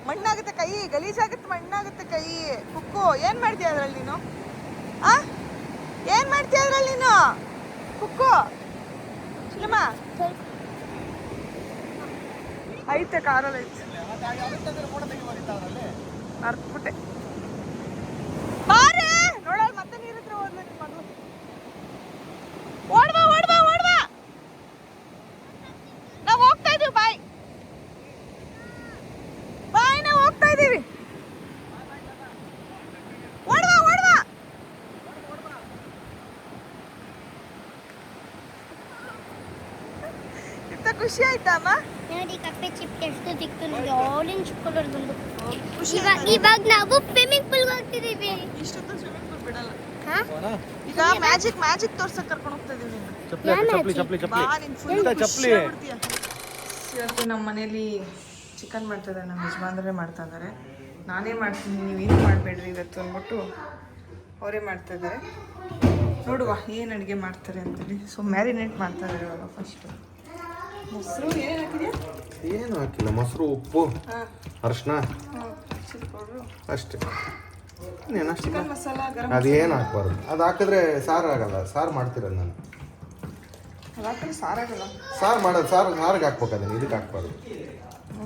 ಮಣ್ಣಾಗುತ್ತೆ ಕೈ, ಗಲೀಜಾಗುತ್ತೆ, ಮಣ್ಣಾಗುತ್ತೆ ಕೈ. ಕುಕ್ಕು, ಏನ್ ಮಾಡ್ತೀಯ ಅದ್ರಲ್ಲಿ ನೀನು? ಏನ್ ಮಾಡ್ತೀಯ ಅದ್ರಲ್ಲಿ ನೀನು? ಕುಕ್ಕು ಚಿಲಮ್ಮ ಐತೆ, ಕಾರಲ್ಲಿ ಐತೆ, ಅರ್ತ್ಬಿಟ್ಟೆ. ಬಾರೆ ನೋಡಲ್, ಮತ್ತೆ ನೀರ್ ಹತ್ರ ಹೋದ್ಲ ನಿಮ್ಮ ಮಗಳು. ಓಡ್ಬಾ ಓಡ್ಬಾ ಓಡ್ಬಾ, ನಾವು ಹೋಗ್ತಾ ಇದೀವಿ. ಬಾಯ್ ಬಾಯ್, ನಾವು ಹೋಗ್ತಾ ಇದೀವಿ. ಓಡ್ಬಾ ಓಡ್ಬಾ. ಇಂತ ಖುಷಿ ಆಯ್ತಾ ಅಮ್ಮ? ನೋಡಿ ಕಪ್ಪೆ ಚಿಪ್ ಎಷ್ಟು ಸಿಕ್ತು ನನಗೆ, ಆರೆಂಜ್ ಕಲರ್ ಬಂದು. ಇವಾಗ ನಾವು ಸ್ವಿಮ್ಮಿಂಗ್ ಪೂಲ್ ಹೋಗ್ತಿದೀವಿ. ಇಷ್ಟೊತ್ತು ಸ್ವಿಮ್ಮಿಂಗ್ ಪೂಲ್ ಬಿಡಲ್ಲ. ಈಗ ಮ್ಯಾಜಿಕ್ ತೋರ್ಸಕ್ ಕರ್ಕೊಂಡು ಹೋಗ್ತಾ ಇದೀವಿ. ಇವತ್ತು ನಮ್ಮ ಮನೇಲಿ ಚಿಕನ್ ಮಾಡ್ತಿದ್ದಾರೆ, ನಮ್ಮ ಯಜಮಾನ್ರೆ ಮಾಡ್ತಾ ಇದ್ದಾರೆ. ನಾನೇ ಮಾಡ್ತೀನಿ, ನೀವೇನು ಮಾಡಬೇಡ್ರಿ ಇವತ್ತು ಅಂದ್ಬಿಟ್ಟು ಅವರೇ ಮಾಡ್ತಾ ಇದ್ದಾರೆ. ನೋಡುವ ಏನು ಅಡುಗೆ ಮಾಡ್ತಾರೆ ಅಂತೇಳಿ. ಸೊ ಮ್ಯಾರಿನೇಟ್ ಮಾಡ್ತಾ ಇದ್ದಾರೆ ಇವಾಗ. ಫಸ್ಟ್ ಮೊಸರು ಏನೇನು ಹಾಕಿದೆಯಾ? ಏನು ಹಾಕಿಲ್ಲ, ಮೊಸರು, ಉಪ್ಪು, ಅರಿಶಿನ ಅಷ್ಟೇ. ಚಿಕನ್ ಮಸಾಲ, ಗರಂ ಅದೇನು ಹಾಕ್ಬಾರ್ದು. ಅದು ಹಾಕಿದ್ರೆ ಸಾರು ಆಗಲ್ಲ. ಸಾರು ಮಾಡ್ತಿರೋದು ನಾನು. ಅದು ಹಾಕಿದ್ರೆ ಸಾರಾಗಲ್ಲ. ಸಾರು ಮಾಡೋದು, ಸಾರಿಗೆ ಹಾಕ್ಬೇಕು, ಅದನ್ನು ಇದಕ್ಕೆ ಹಾಕ್ಬಾರ್ದು.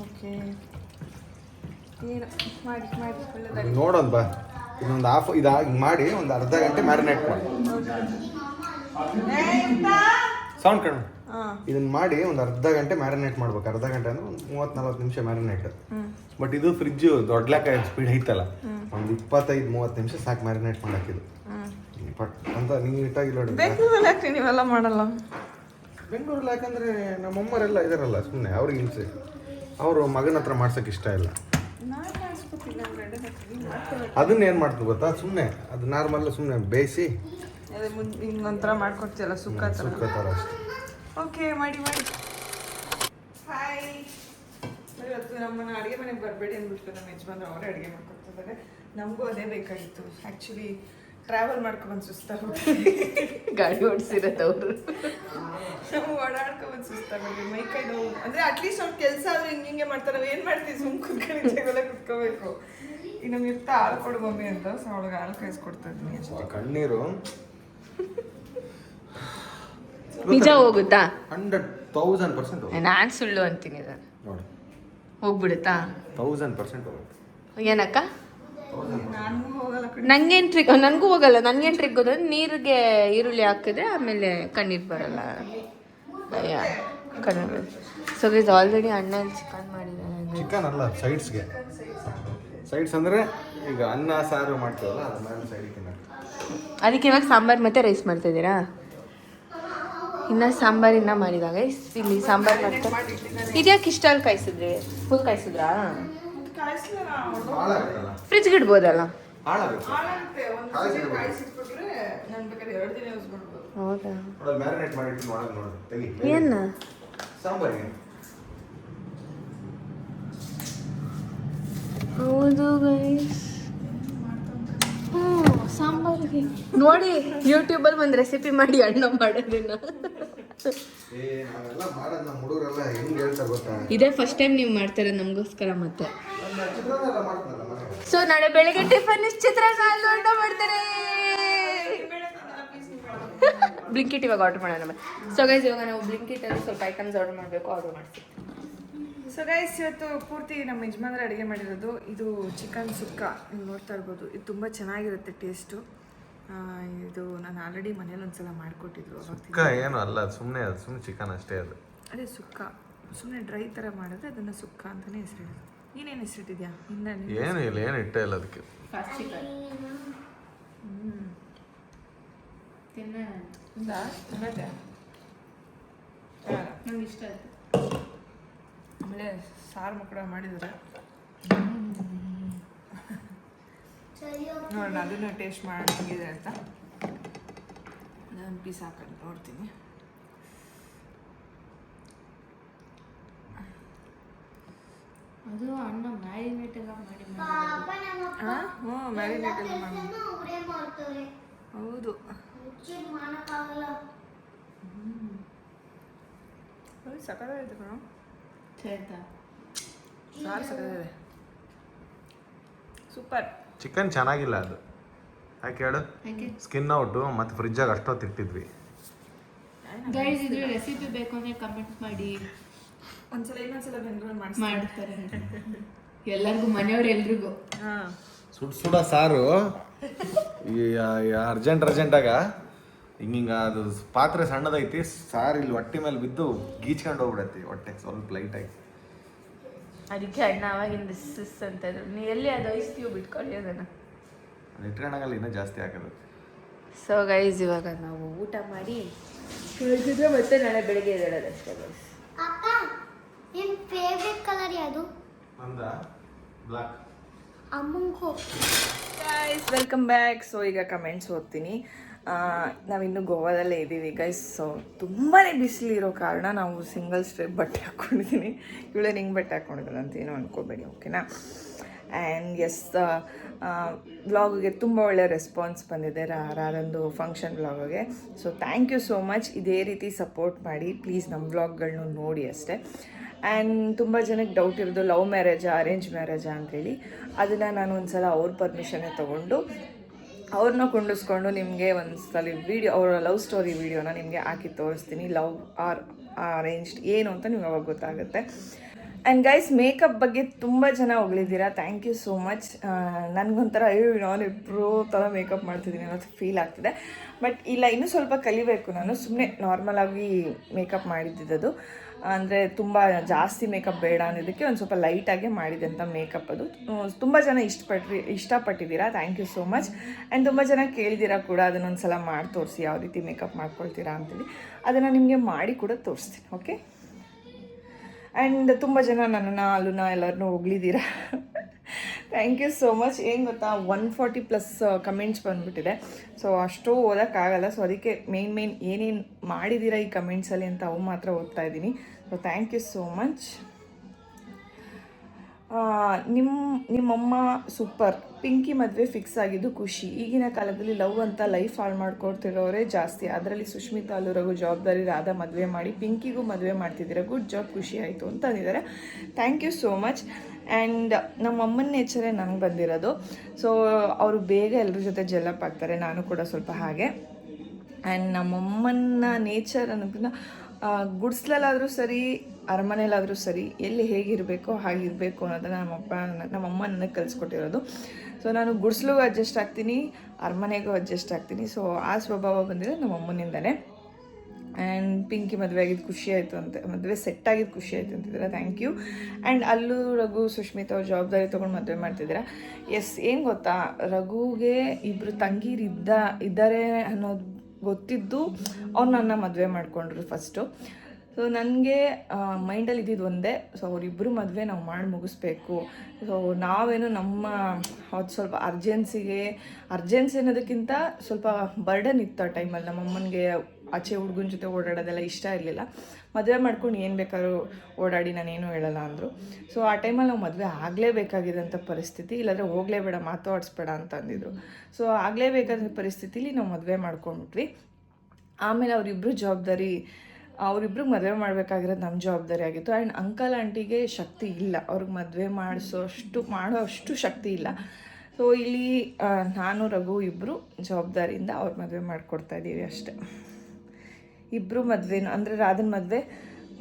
ಓಕೆ, ಏನು ಮಾಡಿ ಒಳ್ಳೆದಾಗಿ ನೋಡೋಣ ಬಾ. ಇನ್ನೊಂದು ಇದಾಗಿ ಮಾಡಿ ಒಂದು ಅರ್ಧ ಗಂಟೆ ಮ್ಯಾರಿನೇಟ್ ಮಾಡಿ. ಸೌಂಡ್ ಕಣ್ಣು. ಇದನ್ನ ಮಾಡಿ ಒಂದು ಅರ್ಧ ಗಂಟೆ ಮ್ಯಾರಿನೇಟ್ ಮಾಡ್ಬೇಕು. ಅರ್ಧ ಗಂಟೆ ಅಂದ್ರೆ ಒಂದು 30-40 ನಿಮಿಷ ಮ್ಯಾರಿನೇಟ್. ಬಟ್ ಇದು ಫ್ರಿಜ್ಜು ದೊಡ್ಡಲಾಕ ಸ್ಪೀಡ್ ಐತಲ್ಲ, ಒಂದು 25-30 ನಿಮಿಷ ಸಾಕು ಮ್ಯಾರಿನೇಟ್ ಮಾಡಾಕಿದ್ದು. ಬಟ್ ಅಂತ ನೀಟಾಗಿ ನೋಡಿ. ಬೆಂಗಳೂರಲ್ಲಿ ಯಾಕೆ ನೀವೆಲ್ಲ ಮಾಡಲ್ಲ? ಬೆಂಗಳೂರಲ್ಲಿ ಯಾಕಂದ್ರೆ ನಮ್ಮಮ್ಮರೆಲ್ಲ ಇದಾರಲ್ಲ, ಸುಮ್ಮನೆ ಅವ್ರಿಗೆ ಹಿಂಸೆ. ಅವರು ಮಗನ ಹತ್ರ ಮಾಡ್ಸೋಕೆ ಇಷ್ಟ ಇಲ್ಲ. ಅದನ್ನ ಏನು ಮಾಡ್ತೀವಿ ಗೊತ್ತಾ, ಸುಮ್ಮನೆ ಅದು ನಾರ್ಮಲ್ ಸುಮ್ಮನೆ ಬೇಯಿಸಿ ಹಿಂಗೊಂಥರ ಮಾಡ್ಕೊಡ್ತೀಯಲ್ಲ, ಸುಕ್ಕ ಥರ ಅಷ್ಟೇ. ಓಕೆ, ಮಾಡಿ. ಹಾಯ್, ಇವತ್ತು ನಮ್ಮನ್ನ ಅಡುಗೆ ಮನೆಗೆ ಬರಬೇಡಿ ಅಂದ್ಬಿಟ್ಟು ನಮ್ಮ ಯಜಮಾನ್ರು ಅವರೇ ಅಡುಗೆ ಮಾಡ್ಕೊಡ್ತಿದ್ದಾರೆ. ನಮಗೂ ಅದೇ ಬೇಕಾಗಿತ್ತು. ಆ್ಯಕ್ಚುಲಿ ಟ್ರಾವೆಲ್ ಮಾಡ್ಕೊಂಡ್ ಸುಸ್ತಾಗ ಗಾಡಿ ಓಡಿಸಿರೋದು ಅವರು. ನಾವು ಓಡಾಡ್ಕೊಂಡ್ ಸುಸ್ತಾಗಿ ಮೈ ಕೈ ನೋವು ಅಂದ್ರೆ ಅಟ್ಲೀಸ್ಟ್ ಅವ್ರ ಕೆಲಸ ಆದ್ರೆ ಹಿಂಗೆ ಮಾಡ್ತಾರೆ. ನಾವು ಏನ್ ಮಾಡ್ತೀವಿ ಸುಮ್ ಕುತ್ಕೊಂಡು ಜಗಳ ಕುತ್ಕೋಬೇಕು. ಈಗ ನಮ್ಗೆ ಇರ್ತಾ ಹಾಲು ಕೊಡು ಮಮ್ಮಿ ಅಂತ, ಸೊ ಅವಳಿಗೆ ಹಾಲು ಕಾಯಿಸ್ಕೊಡ್ತಾ ಇದ್ದೀನಿ ಅಷ್ಟೇ. ಕಣ್ಣೀರು ನಿಜ ಹೋಗುತ್ತಾ? 100,000% ನಾನು ಸುಳ್ಳು ಅಂತೀನಿ ಇದನ್ನ. ನೋಡಿ ಹೋಗ್ಬಿಡುತ್ತಾ? 1000% ಹೋಗುತ್ತೆ. ಏನಕ್ಕ? ನಾನು ಹೋಗಲ್ಲ ಕಣೆ. ನಂಗೇನು ಟ್ರಿಕ್, ನನಗೂ ಹೋಗಲ್ಲ. ನನಗೇನು ಟ್ರಿಕ್ ಗೊತ್ತಂದ್ರೆ ನೀರಿಗೆ ಈರುಳ್ಳಿ ಹಾಕಿದ್ರೆ ಆಮೇಲೆ ಕಣ್ಣೀರು ಬರಲ್ಲ. ಅಯ್ಯ ಕಣ್ಣೀರು. ಸೊ ಗೈಸ್ ಆಲ್ರೆಡಿ ಅಣ್ಣ ಚಿಕನ್ ಮಾಡಿದ್ದಾರೆ. ಚಿಕನ್ ಅಲ್ಲ, ಸೈಡ್ಸ್ಗೆ. ಸೈಡ್ಸ್ ಅಂದರೆ ಈಗ ಅನ್ನ ಸಾರು ಮಾಡ್ತೀವಲ್ಲ ಅದ್ರ ಮೇಲೆ ಸೈಡಿಗೆ. ಅದಕ್ಕೆ ಇವಾಗ ಸಾಂಬಾರು ಮತ್ತೆ ರೈಸ್ ಮಾಡ್ತಾ ಇದ್ದೀರಾ? ಇನ್ನು ಸಾಂಬಾರು ಇನ್ನ ಮಾಡಿದಾಗ ಇಲ್ಲಿ ಸಾಂಬಾರು ಮಾಡ್ತಾರೆ. ಇದ್ಯಾಕೆ ಇಷ್ಟ ಅಲ್ಲಿ ಕಾಯಿಸಿದ್ರಿ? ಫುಲ್ ಕಾಯಿಸಿದ್ರಾ? ಕಾಯಿಸ್ಲಿಲ್ಲ ನಾವು. ಹಾಳಾಗುತ್ತಲ್ಲ, ಫ್ರಿಜ್ಗೆ ಇಡ್ಬೋದಲ್ಲ? ಹಾಳಾಗುತ್ತೆ. ಹಾಳಾಗುತ್ತೆ. ಒಂದು ಕಾಯಿಸಿಟ್ಬಿಟ್ರೆ ನಾನು ಬೇಕಾದ್ರೆ 2 ದಿನ ಯೂಸ್ ಮಾಡ್ಬೋದು. ಹೌದಾ? ನೋಡೋದು ಮ್ಯಾರಿನೇಟ್ ಮಾಡಿಟ್ಟು ಒಳಗೆ ನೋಡು ತೆಗಿ. ಏನು ಸಾಂಬಾರಿಗೆ ಹೌದು ಗೈಸ್. ಸಾಂಬಾರಿಗೆ ನೋಡಿ ಯೂಟ್ಯೂಬಲ್ಲಿ ಒಂದು ರೆಸಿಪಿ ಮಾಡಿ ಅಣ್ಣ ಮಾಡೋದನ್ನ. ನಾವೆಲ್ಲ ಮಾಡೋದು ನಮ್ಮ ಹುಡುಗರೆಲ್ಲ ಹೆಂಗೆ ಹೇಳ್ತಾರೆ ಗೊತ್ತಾ? ಇದೇ ಫಸ್ಟ್ ಟೈಮ್ ನೀವು ಮಾಡ್ತಾರೆ ನಮಗೋಸ್ಕರ. ಮತ್ತೆ ಚಿತ್ರಾನ್ನ ಮಾಡ್ತಾರಲ್ಲ ಮನೆಗೆ. ಸೊ ನಾಳೆ ಬೆಳಗ್ಗೆ ಟಿಫನ್ ಚಿತ್ರಾನ್ನ ಅಣ್ಣ ಮಾಡ್ತಾರೆ. ಬ್ಲಿಂಕಿಟ್ ಇವಾಗ ಆರ್ಡರ್ ಮಾಡೋಣ. ಸೊ ಗೈಸ್ ಇವಾಗ ನಾವು ಬ್ಲಿಂಕಿಟಲ್ಲಿ ಸ್ವಲ್ಪ ಐಟಮ್ಸ್ ಆರ್ಡರ್ ಮಾಡಬೇಕು, ಆರ್ಡರ್ ಮಾಡ್ತೀವಿ. ಸೊ ಗೈಸ್ ಇವತ್ತು ಪೂರ್ತಿ ನಮ್ಮ ಯಜಮಾನ್ರೆ ಅಡುಗೆ ಮಾಡಿರೋದು. ಇದು ಚಿಕನ್ ಸುಕ್ಕ, ನೀವು ನೋಡ್ತಾ ಇರ್ಬೋದು. ಇದು ತುಂಬ ಚೆನ್ನಾಗಿರುತ್ತೆ ಟೇಸ್ಟು. ಇದು ನಾನು ಆಲ್ರೆಡಿ ಮನೇಲಿ ಒಂದ್ಸಲ ಮಾಡಿಕೊಟ್ಟಿದ್ರು. ಸುಕ್ಕ ಏನು ಅಲ್ಲ, ಸುಮ್ಮನೆ ಚಿಕನ್ ಅಷ್ಟೇ ಅದು. ಅದೇ ಸುಕ್ಕ, ಸುಮ್ಮನೆ ಡ್ರೈ ಥರ ಮಾಡಿದ್ರೆ ಅದನ್ನು ಸುಕ್ಕ ಅಂತಲೇ ಹೆಸರಿಡೋದು. ನೀನೇನು ಹೆಸರಿಟ್ಟಿದ್ಯಾ? ಏನು ಇಲ್ಲ, ಏನು ಇಟ್ಟೇ ಇಲ್ಲ ಅದಕ್ಕೆ. ನಂಗೆ ಇಷ್ಟ ಆಯ್ತು. ಆಮೇಲೆ ಸಾರು ಮಕ್ಕಳ ಮಾಡಿದ್ದಾರೆ ನೋಡೋಣ, ಅದನ್ನು ಟೇಸ್ಟ್ ಮಾಡೋಣ ಹೆಂಗಿದೆ ಅಂತ. ಒಂದು ಪೀಸ್ ಹಾಕೊಂಡು ನೋಡ್ತೀನಿ. ಅದು ಅಣ್ಣ ಮ್ಯಾರಿನೇಟ್ ಎಲ್ಲ ಮಾಡಿ ಹ್ಞೂ ಮ್ಯಾರಿನೇಟ್ ಎಲ್ಲ ಮಾಡಿ. ಹೌದು ಸಕ್ಕತ್ತಾಗಿದೆ ಕಣ ಸಾರು, ಸಕ್ಕತ್ತಾಗಿದೆ, ಸೂಪರ್. ಚಿಕನ್ ಚೆನ್ನಾಗಿಲ್ಲ ಅದು. ಯಾಕೆ ಹೇಳು? ಸ್ಕಿನ್ ಔಟು ಮತ್ತು ಫ್ರಿಜ್ಜಾಗ ಅಷ್ಟೊತ್ತು ಇಟ್ಟಿದ್ವಿ. ಗೈಸ್ ಇದ್ರ ರೆಸಿಪಿ ಬೇಕು ಅಂದರೆ ಕಮೆಂಟ್ ಮಾಡಿ. ಇನ್ನೊಂದ್ಸಲ ಬೆಂಗಳೂರು ಮಾಡ್ತಾರೆ ಎಲ್ಲರಿಗೂ, ಮನೆಯವ್ರು ಎಲ್ರಿಗೂ. ಹಾಂ ಸುಡ ಸಾರು ಅರ್ಜೆಂಟಾಗ ಹಿಂಗ ಅದು ಪಾತ್ರೆ ಸಣ್ಣದೈತಿ, ಸಾರು ಇಲ್ಲಿ ಹೊಟ್ಟೆ ಮೇಲೆ ಬಿದ್ದು ಗೀಚ್ಕೊಂಡು ಹೋಗ್ಬಿಡತ್ತಿ ಹೊಟ್ಟೆ ಸ್ವಲ್ಪ ಲೈಟಾಗಿ. ಅದಕ್ಕೆ ಅಣ್ಣ ಅವಾಗಿಂದ ಸಿಸ್ ಅಂತ ಇದ್ರು. ನೀ ಎಲ್ಲಿ ಅದು ಐಸ್ತೀವಿ ಬಿಟ್ಕೊಳ್ಳಿ ಅದನ್ನು, ಅದು ಇಟ್ಕೊಂಡಾಗಲ್ಲ ಇನ್ನೂ ಜಾಸ್ತಿ ಹಾಕೋದು. ಸೊ ಗೈಸ್ ಇವಾಗ ನಾವು ಊಟ ಮಾಡಿ ಮತ್ತೆ ನಾಳೆ ಬೆಳಿಗ್ಗೆ ಎದ್ದೇಳೋದು ಅಷ್ಟೇ ಗೈಸ್. ಅಕ್ಕ ನಿನ್ ಫೇವರೇಟ್ ಕಲರ್ ಯಾವುದು? ನಂದ ಬ್ಲಾಕ್. ಅಮ್ಮಂಗೂ ಗೈಸ್ ವೆಲ್ಕಮ್ ಬ್ಯಾಕ್. ಸೊ ಈಗ ಕಮೆಂಟ್ಸ್ ಓದ್ತೀನಿ. ನಾವಿನ್ನು ಗೋವಾದಲ್ಲೇ ಇದ್ದೀವಿ ಗೈಸ್. ಸೊ ತುಂಬಾ ಬಿಸಿಲಿರೋ ಕಾರಣ ನಾವು ಸಿಂಗಲ್ ಸ್ಟ್ರೆಪ್ ಬಟ್ಟೆ ಹಾಕ್ಕೊಂಡಿದ್ದೀನಿ. ಇವಳೇನು ಹಿಂಗೆ ಬಟ್ಟೆ ಹಾಕ್ಕೊಂಡಿದ್ದಾಳೆ ಅಂತ ಏನೋ ಅನ್ಕೋಬೇಡಿ, ಓಕೆನಾ? ಆ್ಯಂಡ್ ಎಸ್, ವ್ಲಾಗ್ಗೆ ತುಂಬ ಒಳ್ಳೆ ರೆಸ್ಪಾನ್ಸ್ ಬಂದಿದೆ ರಾದಂದು ಫಂಕ್ಷನ್ ವ್ಲಾಗ್ಗೆ. So thank you so much. ಇದೇ ರೀತಿ ಸಪೋರ್ಟ್ ಮಾಡಿ ಪ್ಲೀಸ್, ನಮ್ಮ ವ್ಲಾಗ್ಗಳನ್ನೂ ನೋಡಿ ಅಷ್ಟೇ. ಆ್ಯಂಡ್ ತುಂಬ ಜನಕ್ಕೆ ಡೌಟ್ ಇರೋದು ಲವ್ ಮ್ಯಾರೇಜಾ ಅರೇಂಜ್ ಮ್ಯಾರೇಜಾ ಅಂಥೇಳಿ. ಅದನ್ನು ನಾನು ಒಂದು ಸಲ ಅವ್ರ ಪರ್ಮಿಷನ್ನೇ ತೊಗೊಂಡು ಅವ್ರನ್ನ ಕುಂಡಿಸ್ಕೊಂಡು ನಿಮಗೆ ಒಂದು ಸಲ ವೀಡಿಯೋ, ಅವರ ಲವ್ ಸ್ಟೋರಿ ವೀಡಿಯೋನ ನಿಮಗೆ ಹಾಕಿ ತೋರಿಸ್ತೀನಿ. ಲವ್ ಆರ್ ಅರೇಂಜ್ಡ್ ಏನು ಅಂತ ನಿಮ್ಗೆ ಅವಾಗ ಗೊತ್ತಾಗುತ್ತೆ. ಆ್ಯಂಡ್ ಗೈಸ್ ಮೇಕಪ್ ಬಗ್ಗೆ ತುಂಬ ಜನ ಹೊಗಳಿದ್ದೀರಾ, ಥ್ಯಾಂಕ್ ಯು ಸೋ ಮಚ್. ನನಗೊಂಥರ ಅಯ್ಯೋ ನಾನಿಬ್ಬರು ಥರ ಮೇಕಪ್ ಮಾಡ್ತಿದ್ದೀನಿ ಅನ್ನೋದು ಫೀಲ್ ಆಗ್ತಿದೆ. ಬಟ್ ಇಲ್ಲ, ಇನ್ನೂ ಸ್ವಲ್ಪ ಕಲಿಬೇಕು. ನಾನು ಸುಮ್ಮನೆ ನಾರ್ಮಲಾಗಿ ಮೇಕಪ್ ಮಾಡಿದ್ದಿದ್ದು, ಅಂದರೆ ತುಂಬ ಜಾಸ್ತಿ ಮೇಕಪ್ ಬೇಡ ಅನ್ನೋದಕ್ಕೆ ಒಂದು ಸ್ವಲ್ಪ ಲೈಟಾಗೆ ಮಾಡಿದೆ ಅಂತ ಮೇಕಪ್. ಅದು ತುಂಬ ಜನ ಇಷ್ಟಪಟ್ಟಿದ್ದೀರಾ, thank you so much. And ತುಂಬ ಜನ ಕೇಳಿದ್ದೀರಾ ಕೂಡ ಅದನ್ನೊಂದು ಸಲ ಮಾಡಿ ತೋರಿಸಿ, ಯಾವ ರೀತಿ ಮೇಕಪ್ ಮಾಡ್ಕೊಳ್ತೀರಾ ಅಂತೇಳಿ. ಅದನ್ನು ನಿಮಗೆ ಮಾಡಿ ಕೂಡ ತೋರಿಸ್ತೀನಿ, ಓಕೆ? ಆ್ಯಂಡ್ ತುಂಬ ಜನ ನನ್ನನ್ನು ಅಲ್ಲೂನ ಎಲ್ಲರನ್ನೂ ಹೊಗಳಿದ್ದೀರಾ, ಥ್ಯಾಂಕ್ ಯು ಸೋ ಮಚ್. ಏನು ಗೊತ್ತಾ, 140+ ಕಮೆಂಟ್ಸ್ ಬಂದುಬಿಟ್ಟಿದೆ. ಸೊ ಅಷ್ಟು ಓದೋಕ್ಕಾಗಲ್ಲ. ಸೊ ಅದಕ್ಕೆ ಮೇನ್ ಏನೇನು ಮಾಡಿದ್ದೀರಾ ಈ ಕಮೆಂಟ್ಸಲ್ಲಿ ಅಂತ ಅವು ಮಾತ್ರ ಓದ್ತಾ ಇದ್ದೀನಿ. So thank you so much. ನಿಮ್ಮಮ್ಮ ಸೂಪರ್, ಪಿಂಕಿ ಮದುವೆ ಫಿಕ್ಸ್ ಆಗಿದ್ದು ಖುಷಿ. ಈಗಿನ ಕಾಲದಲ್ಲಿ ಲವ್ ಅಂತ ಲೈಫ್ ಹಾಳು ಮಾಡ್ಕೊಡ್ತಿರೋರೇ ಜಾಸ್ತಿ, ಅದರಲ್ಲಿ ಸುಷ್ಮಿತಾ ಅಲ್ಲೂರಗೂ ಜವಾಬ್ದಾರಿ ರಾಧಾ ಮದುವೆ ಮಾಡಿ ಪಿಂಕಿಗೂ ಮದುವೆ ಮಾಡ್ತಿದ್ದೀರಾ, ಗುಡ್ ಜಾಬ್, ಖುಷಿ ಆಯಿತು ಅಂತ ಅಂದಿದ್ದಾರೆ. Thank you so much. And ನಮ್ಮಮ್ಮನ ನೇಚರೇ ನನಗೆ ಬಂದಿರೋದು, ಸೊ ಅವರು ಬೇಗ ಎಲ್ಲರ ಜೊತೆ ಜೆಲ್ಲಪ್ ಆಗ್ತಾರೆ, ನಾನು ಕೂಡ ಸ್ವಲ್ಪ ಹಾಗೆ. ಆ್ಯಂಡ್ ನಮ್ಮಮ್ಮನ ನೇಚರ್ ಅನ್ನೋದನ್ನ ಗುಡ್ಸ್ಲಲ್ಲಾದರೂ ಸರಿ, ಅರಮನೆಯಲ್ಲಾದರೂ ಸರಿ, ಎಲ್ಲಿ ಹೇಗಿರಬೇಕೋ ಹಾಗಿರಬೇಕು ಅನ್ನೋದನ್ನು ನಮ್ಮಮ್ಮ ನನಗೆ ಕಲಿಸ್ಕೊಟ್ಟಿರೋದು. ಸೊ ನಾನು ಗುಡ್ಸ್ಲಿಗೂ ಅಡ್ಜಸ್ಟ್ ಆಗ್ತೀನಿ, ಅರಮನೆಗೂ ಅಡ್ಜಸ್ಟ್ ಆಗ್ತೀನಿ. ಸೊ ಆ ಸ್ವಭಾವ ಬಂದಿರೋದು ನಮ್ಮಮ್ಮನಿಂದನೇ. ಆ್ಯಂಡ್ ಪಿಂಕಿ ಮದುವೆ ಆಗಿದ್ದು ಖುಷಿ ಆಯಿತು ಅಂತ, ಮದುವೆ ಸೆಟ್ ಆಗಿದ್ದು ಖುಷಿ ಆಯಿತು ಅಂತಿದ್ದೀರಾ, ಥ್ಯಾಂಕ್ ಯು. ಆ್ಯಂಡ್ ಅಲ್ಲೂ ರಘು ಸುಷ್ಮಿತಾ ಅವ್ರ ಜವಾಬ್ದಾರಿ ತೊಗೊಂಡು ಮದುವೆ ಮಾಡ್ತಿದ್ದೀರಾ. ಎಸ್, ಏನು ಗೊತ್ತಾ, ರಘುಗೆ ಇಬ್ಬರು ಇದ್ದಾರೆ ಅನ್ನೋದು ಗೊತ್ತಿದ್ದು ಅವ್ರು ನನ್ನ ಮದುವೆ ಮಾಡಿಕೊಂಡ್ರು ಫಸ್ಟು. ಸೊ ನನಗೆ ಮೈಂಡಲ್ಲಿ ಇದ್ದಿದ್ದು ಒಂದೇ, ಸೊ ಅವರಿಬ್ಬರು ಮದುವೆ ನಾವು ಮಾಡಿ ಮುಗಿಸ್ಬೇಕು. ಸೊ ನಾವೇನು ಅದು ಸ್ವಲ್ಪ ಅರ್ಜೆನ್ಸಿ ಅನ್ನೋದಕ್ಕಿಂತ ಸ್ವಲ್ಪ ಬರ್ಡನ್ ಇತ್ತು ಆ ಟೈಮಲ್ಲಿ. ನಮ್ಮಮ್ಮನಿಗೆ ಆಚೆ ಹುಡುಗನ ಜೊತೆ ಓಡಾಡೋದೆಲ್ಲ ಇಷ್ಟ ಇರಲಿಲ್ಲ. ಮದುವೆ ಮಾಡ್ಕೊಂಡು ಏನು ಬೇಕಾದ್ರೂ ಓಡಾಡಿ, ನಾನೇನು ಹೇಳಲ್ಲ ಅಂದರು. ಸೊ ಆ ಟೈಮಲ್ಲಿ ನಾವು ಮದುವೆ ಆಗಲೇಬೇಕಾಗಿದ್ದಂಥ ಪರಿಸ್ಥಿತಿ, ಇಲ್ಲಾಂದರೆ ಹೋಗಲೇಬೇಡ, ಮಾತಾಡಿಸ್ಬೇಡ ಅಂತ ಅಂದಿದ್ರು. ಸೊ ಆಗಲೇಬೇಕಾದ ಪರಿಸ್ಥಿತಿಲಿ ನಾವು ಮದುವೆ ಮಾಡ್ಕೊಂಡ್ಬಿಟ್ವಿ. ಆಮೇಲೆ ಅವರಿಬ್ರು ಮದುವೆ ಮಾಡಬೇಕಾಗಿರೋದು ನಮ್ಮ ಜವಾಬ್ದಾರಿ ಆಗಿತ್ತು. ಆ್ಯಂಡ್ ಅಂಕಲ್ ಆಂಟಿಗೆ ಶಕ್ತಿ ಇಲ್ಲ, ಅವ್ರಿಗೆ ಮದುವೆ ಮಾಡೋ ಅಷ್ಟು ಶಕ್ತಿ ಇಲ್ಲ. ಸೊ ಇಲ್ಲಿ ನಾನು ರಘು ಇಬ್ಬರು ಜವಾಬ್ದಾರಿಯಿಂದ ಅವ್ರ ಮದುವೆ ಮಾಡಿಕೊಡ್ತಾ ಇದ್ದೀವಿ ಅಷ್ಟೆ. ಇಬ್ಬರು ಮದುವೆನೂ ಅಂದರೆ ರಾಧನ್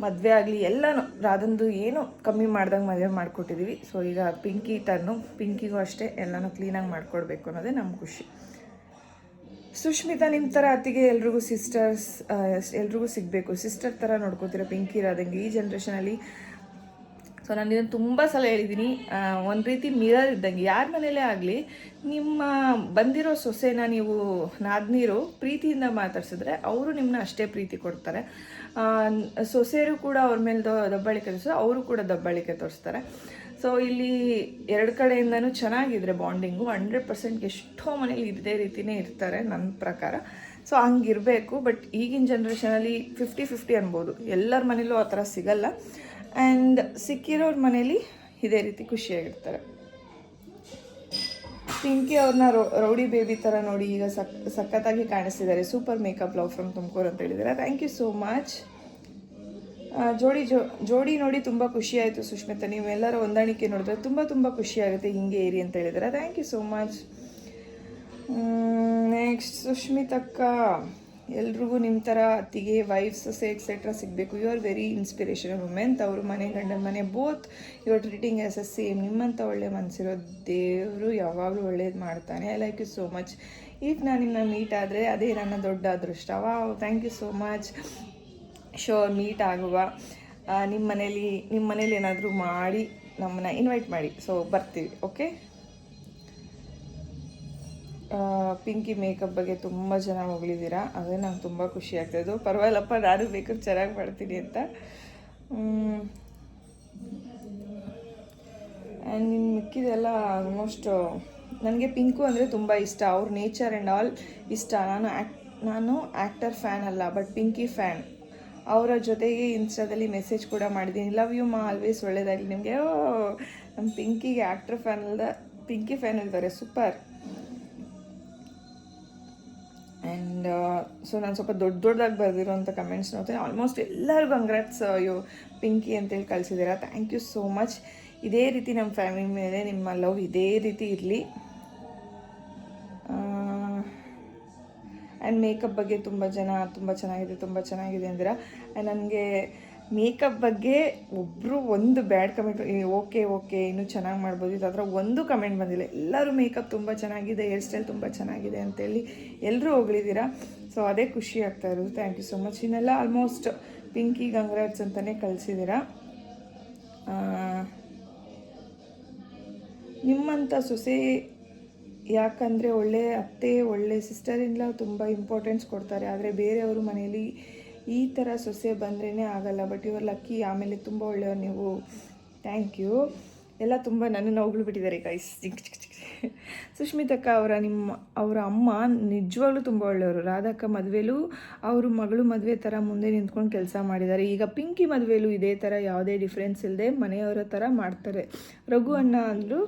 ಮದುವೆ ಆಗಲಿ ಎಲ್ಲನೂ ರಾಧಂದು ಏನು ಕಮ್ಮಿ ಮಾಡ್ದಂಗೆ ಮದುವೆ ಮಾಡಿಕೊಟ್ಟಿದ್ದೀವಿ. ಸೊ ಈಗ ಪಿಂಕಿಗೂ ಅಷ್ಟೇ ಎಲ್ಲನೂ ಕ್ಲೀನಾಗಿ ಮಾಡಿಕೊಡ್ಬೇಕು ಅನ್ನೋದೇ ನಮ್ಮ ಖುಷಿ. ಸುಷ್ಮಿತಾ ನಿಮ್ಮ ಥರ ಅತ್ತಿಗೆ ಎಲ್ರಿಗೂ ಎಲ್ರಿಗೂ ಸಿಗಬೇಕು, ಸಿಸ್ಟರ್ ಥರ ನೋಡ್ಕೋತೀರ ಪಿಂಕಿ ರಾಧಂಗೆ ಈ ಜನ್ರೇಷನಲ್ಲಿ. ಸೊ ನಾನು ಇದನ್ನು ತುಂಬ ಸಲ ಹೇಳಿದ್ದೀನಿ, ಒಂದು ರೀತಿ ಮಿರರ್ ಇದ್ದಂಗೆ. ಯಾರ ಮನೇಲೇ ಆಗಲಿ, ನಿಮ್ಮ ಬಂದಿರೋ ಸೊಸೆನ ನೀವು ನಾದ್ನೀರು ಪ್ರೀತಿಯಿಂದ ಮಾತಾಡ್ಸಿದ್ರೆ ಅವರು ನಿಮ್ಮನ್ನ ಅಷ್ಟೇ ಪ್ರೀತಿ ಕೊಡ್ತಾರೆ. ಸೊಸೆಯರು ಕೂಡ ಅವ್ರ ಮೇಲೆ ದಬ್ಬಾಳಿಕೆ ತೋರಿಸಿದ್ರೆ ಅವರು ಕೂಡ ದಬ್ಬಾಳಿಕೆ ತೋರಿಸ್ತಾರೆ. ಸೊ ಇಲ್ಲಿ ಎರಡು ಕಡೆಯಿಂದನೂ ಚೆನ್ನಾಗಿದ್ರೆ ಬಾಂಡಿಂಗು 100% ಎಷ್ಟೋ ಮನೇಲಿ ಇದೇ ರೀತಿಯೇ ಇರ್ತಾರೆ ನನ್ನ ಪ್ರಕಾರ. ಸೊ ಹಂಗಿರಬೇಕು. ಬಟ್ ಈಗಿನ ಜನ್ರೇಷನಲ್ಲಿ 50-50 ಅನ್ಬೋದು, ಎಲ್ಲರ ಮನೇಲೂ ಆ ಥರ ಸಿಗಲ್ಲ. ಆ್ಯಂಡ್ ಸಿಕ್ಕಿರೋರ ಮನೇಲಿ ಇದೇ ರೀತಿ ಖುಷಿಯಾಗಿರ್ತಾರೆ. ಪಿಂಕಿ ಅವ್ರನ್ನ ರೌಡಿ ಬೇಬಿ ಥರ ನೋಡಿ ಈಗ ಸಖತ್ತಾಗಿ ಕಾಣಿಸ್ತಿದ್ದಾರೆ. Super makeup love from Tumakuru ಅಂತ ಹೇಳಿದ್ದಾರೆ, ಥ್ಯಾಂಕ್ ಯು ಸೋ ಮಚ್. ಜೋಡಿ ನೋಡಿ ತುಂಬ ಖುಷಿ ಆಯಿತು ಸುಷ್ಮಿತಾ, ನೀವೆಲ್ಲರ ಹೊಂದಾಣಿಕೆ ನೋಡಿದ್ರೆ ತುಂಬ ಖುಷಿಯಾಗುತ್ತೆ, ಹಿಂಗೆ ಏರಿ ಅಂತ ಹೇಳಿದ್ದಾರೆ, thank you so much. Next ಸುಷ್ಮಿತಕ್ಕ, ಎಲ್ರಿಗೂ ನಿಮ್ಮ ಥರ ಅತ್ತಿಗೆ ವೈಫ್ ಸೊಸೆ ಎಕ್ಸೆಟ್ರಾ ಸಿಗಬೇಕು. You are very inspirational women. ಅವರು ಮನೆ ಗಂಡನ ಮನೆ both you are treating as a same. ನಿಮ್ಮಂಥ ಒಳ್ಳೆ ಮನಸ್ಸಿರೋ ದೇವರು ಯಾವಾಗಲೂ ಒಳ್ಳೇದು ಮಾಡ್ತಾನೆ. I like you so much. ಈಗ ನಾನು ನಿಮ್ಮನ್ನ ಮೀಟ್ ಆದರೆ ಅದೇ ನನ್ನ ದೊಡ್ಡ ಅದೃಷ್ಟ. Wow, thank you so much. Sure meet ಆಗುವ. ನಿಮ್ಮ ಮನೇಲಿ ಏನಾದರೂ ಮಾಡಿ ನಮ್ಮನ್ನ ಇನ್ವೈಟ್ ಮಾಡಿ, ಸೊ ಬರ್ತೀವಿ, ಓಕೆ. ಪಿಂಕಿ ಮೇಕಪ್ ಬಗ್ಗೆ ತುಂಬ ಜನ ಹೊಗಳಿದ್ದೀರಾ, ಅದೇ ನಂಗೆ ತುಂಬ ಖುಷಿ ಆಗ್ತಾಯಿದ್ದು. ಪರವಾಗಿಲ್ಲಪ್ಪ, ನಾನು ಬೇಕಾದ್ರೆ ಚೆನ್ನಾಗಿ ಮಾಡ್ತೀನಿ ಅಂತ. ಆ್ಯಂಡ್ ನಿನ್ನ ಮಿಕ್ಕಿದೆಲ್ಲ ಆಲ್ಮೋಸ್ಟ್ ನನಗೆ ಪಿಂಕು ಅಂದರೆ ತುಂಬ ಇಷ್ಟ. ಅವ್ರ ನೇಚರ್ ಆ್ಯಂಡ್ ಆಲ್ ಇಷ್ಟ. ನಾನು ಆ್ಯಕ್ಟರ್ ಫ್ಯಾನ್ ಅಲ್ಲ, ಬಟ್ ಪಿಂಕಿ ಫ್ಯಾನ್. ಅವರ ಜೊತೆಗೆ ಇನ್ಸ್ಟಾದಲ್ಲಿ ಮೆಸೇಜ್ ಕೂಡ ಮಾಡಿದ್ದೀನಿ, ಲವ್ ಯು ಮಾ, ಆಲ್ವೇಸ್ ಒಳ್ಳೇದಾಗಲಿ ನಿಮಗೆ. ನಮ್ಮ ಪಿಂಕಿಗೆ ಆ್ಯಕ್ಟರ್ ಫ್ಯಾನ್ ಅಲ್ಲದ ಪಿಂಕಿ ಫ್ಯಾನ್ ಇದ್ದಾರೆ, ಸೂಪರ್. ಆ್ಯಂಡ್ ಸೊ ನಾನು ಸ್ವಲ್ಪ ದೊಡ್ಡದಾಗಿ ಬರೆದಿರೋಂಥ ಕಮೆಂಟ್ಸ್ ನೋಡ್ತೀನಿ. ಆಲ್ಮೋಸ್ಟ್ ಎಲ್ಲರಿಗೂ ಕಂಗ್ರಾಟ್ಸ್ ಪಿಂಕಿ ಅಂತೇಳಿ ಕಳಿಸಿದ್ದೀರಾ, ಥ್ಯಾಂಕ್ ಯು ಸೋ ಮಚ್. ಇದೇ ರೀತಿ ನಮ್ಮ ಫ್ಯಾಮಿಲಿ ಮೇಲೆ ನಿಮ್ಮ ಲವ್ ಇದೇ ರೀತಿ ಇರಲಿ. ಆ್ಯಂಡ್ ಮೇಕಪ್ ಬಗ್ಗೆ ತುಂಬ ಚೆನ್ನಾಗಿದೆ ಅಂದಿರ. ಆ್ಯಂಡ್ ನನಗೆ ಮೇಕಪ್ ಬಗ್ಗೆ ಒಂದು ಬ್ಯಾಡ್ ಕಮೆಂಟ್, ಓಕೆ ಇನ್ನೂ ಚೆನ್ನಾಗಿ ಮಾಡ್ಬೋದು, ಇದು ಆ ಥರ ಒಂದು ಕಮೆಂಟ್ ಬಂದಿಲ್ಲ. ಎಲ್ಲರೂ ಮೇಕಪ್ ತುಂಬ ಚೆನ್ನಾಗಿದೆ, ಹೇರ್ ಸ್ಟೈಲ್ ತುಂಬ ಚೆನ್ನಾಗಿದೆ ಅಂತೇಳಿ ಎಲ್ಲರೂ ಹೊಗಳಿದ್ದೀರಾ. ಸೊ ಅದೇ ಖುಷಿ ಆಗ್ತಾ ಇರೋದು, ಥ್ಯಾಂಕ್ ಯು ಸೊ ಮಚ್. ಇನ್ನೆಲ್ಲ ಆಲ್ಮೋಸ್ಟ್ ಪಿಂಕಿ ಕಂಗ್ರಾಟ್ಸ್ ಅಂತಲೇ ಕಳಿಸಿದ್ದೀರಾ. ನಿಮ್ಮಂಥ ಸೊಸೆ ಯಾಕಂದರೆ ಒಳ್ಳೆ ಅತ್ತೆ, ಒಳ್ಳೆ ಸಿಸ್ಟರ್ ಇನ್ ಲಾ ತುಂಬ ಇಂಪಾರ್ಟೆನ್ಸ್ ಕೊಡ್ತಾರೆ. ಆದರೆ ಬೇರೆಯವರು ಮನೇಲಿ ಈ ಥರ ಸೊಸೆ ಬಂದ್ರೇ ಆಗಲ್ಲ. But your lucky. ಆಮೇಲೆ ತುಂಬ ಒಳ್ಳೆಯವ್ರು ನೀವು, ಥ್ಯಾಂಕ್ ಯು. ಎಲ್ಲ ತುಂಬ ನನ್ನನ್ನು ಹೊಗಳು ಬಿಟ್ಟಿದ್ದಾರೆ ಗೈಸ್. ಸುಷ್ಮಿತಕ್ಕ ಅವರ ಅಮ್ಮ ನಿಜವಾಗ್ಲೂ ತುಂಬ ಒಳ್ಳೆಯವರು. ರಾಧಕ್ಕ ಮದುವೆಲೂ ಅವರು ಮಗಳು ಮದುವೆ ಥರ ಮುಂದೆ ನಿಂತ್ಕೊಂಡು ಕೆಲಸ ಮಾಡಿದ್ದಾರೆ. ಈಗ ಪಿಂಕಿ ಮದುವೆಲೂ ಇದೇ ಥರ ಯಾವುದೇ ಡಿಫ್ರೆನ್ಸ್ ಇಲ್ಲದೆ ಮನೆಯವರ ಥರ ಮಾಡ್ತಾರೆ. ರಘು ಅಣ್ಣ ಅಂದರು,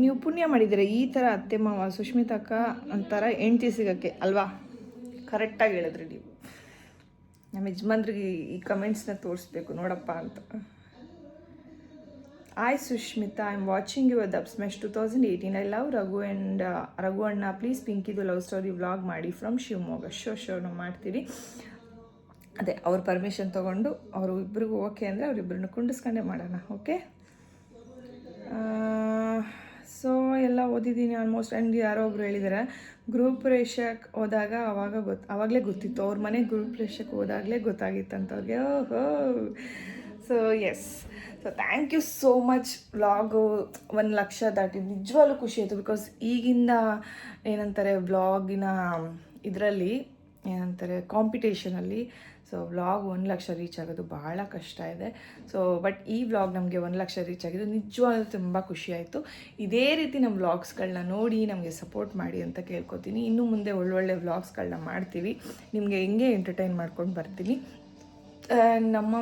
ನೀವು ಪುಣ್ಯ ಮಾಡಿದ್ದೀರ ಈ ಥರ ಅತ್ತೆ ಮಾವ ಸುಷ್ಮಿತಕ್ಕ ಅಂತಾರ ಹೆಂಡ್ತಿ ಸಿಗೋಕ್ಕೆ ಅಲ್ವಾ? ಕರೆಕ್ಟಾಗಿ ಹೇಳಿದ್ರಿ ನೀವು. ನಮ್ಮ ಯಜಮಾನ್ರಿಗೆ ಈ ಕಮೆಂಟ್ಸ್ನ ತೋರಿಸ್ಬೇಕು ನೋಡಪ್ಪ ಅಂತ. Hi Sushmita, I'm watching your Dub Smash 2018. I love Raghu and Raghu Anna. Please ಪಿಂಕಿದು ಲವ್ ಸ್ಟೋರಿ ವ್ಲಾಗ್ ಮಾಡಿ ಫ್ರಮ್ ಶಿವಮೊಗ್ಗ. ಶೋ ನಾವು ಮಾಡ್ತೀವಿ. ಅದೇ ಅವ್ರ ಪರ್ಮಿಷನ್ ತೊಗೊಂಡು ಅವರು ಇಬ್ಬರಿಗೂ ಓಕೆ ಅಂದರೆ ಅವರಿಬ್ಬರನ್ನ ಕುಂಡಿಸ್ಕೊಂಡೇ ಮಾಡೋಣ. ಓಕೆ, ಸೊ ಎಲ್ಲ ಓದಿದ್ದೀನಿ ಆಲ್ಮೋಸ್ಟ್. ಆ್ಯಂಡ್ ಯಾರೋ ಒಬ್ರು ಹೇಳಿದ್ದಾರೆ ಗ್ರೂಪ್ ಪ್ರವೇಶಕ್ಕೆ ಹೋದಾಗ ಆವಾಗಲೇ ಗೊತ್ತಿತ್ತು, ಅವ್ರ ಮನೆ ಗ್ರೂಪ್ ಪ್ರವೇಶಕ್ಕೆ ಹೋದಾಗಲೇ ಗೊತ್ತಾಗಿತ್ತಂತ ಅವ್ರಿಗೆ. ಓಹೋ, so yes, so thank you so much. Vlog 1,00,000 ದಾಟಿ ನಿಜವಾಗ್ಲೂ ಖುಷಿ ಆಯಿತು. ಬಿಕಾಸ್ ಈಗಿಂದ ಏನಂತಾರೆ ವ್ಲಾಗಿನ ಇದರಲ್ಲಿ ಏನಂತಾರೆ ಕಾಂಪಿಟೇಷನಲ್ಲಿ ಸೊ ವ್ಲಾಗ್ 1,00,000 ರೀಚ್ ಆಗೋದು ಭಾಳ ಕಷ್ಟ ಇದೆ. ಸೊ ಬಟ್ ಈ ವ್ಲಾಗ್ ನಮಗೆ 1,00,000 ರೀಚ್ ಆಗಿದ್ದು ನಿಜವಾಗ್ಲೂ ತುಂಬ ಖುಷಿ ಆಯಿತು. ಇದೇ ರೀತಿ ನಮ್ಮ ವ್ಲಾಗ್ಸ್ಗಳನ್ನ ನೋಡಿ ನಮಗೆ ಸಪೋರ್ಟ್ ಮಾಡಿ ಅಂತ ಕೇಳ್ಕೊತೀನಿ. ಇನ್ನು ಮುಂದೆ ಒಳ್ಳೊಳ್ಳೆ ವ್ಲಾಗ್ಸ್ಗಳನ್ನ ಮಾಡ್ತೀವಿ, ನಿಮಗೆ ಹೆಂಗೆ ಎಂಟರ್ಟೈನ್ ಮಾಡ್ಕೊಂಡು ಬರ್ತೀನಿ. ನಮ್ಮ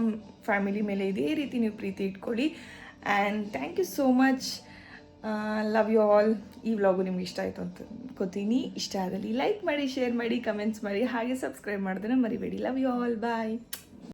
ಫ್ಯಾಮಿಲಿ ಮೇಲೆ ಇದೇ ರೀತಿ ನೀವು ಪ್ರೀತಿ ಇಟ್ಕೊಳ್ಳಿ. And thank you so much. Love you all. ಈ ವ್ಲಾಗು ನಿಮ್ಗೆ ಇಷ್ಟ ಆಯಿತು ಅಂತ ಅನ್ಕೋತೀನಿ. ಇಷ್ಟ ಆದಲ್ಲಿ ಲೈಕ್ ಮಾಡಿ, ಶೇರ್ ಮಾಡಿ, ಕಮೆಂಟ್ಸ್ ಮಾಡಿ, ಹಾಗೆ ಸಬ್ಸ್ಕ್ರೈಬ್ ಮಾಡೋದನ್ನ ಮರಿಬೇಡಿ. Love you all. ಬಾಯ್.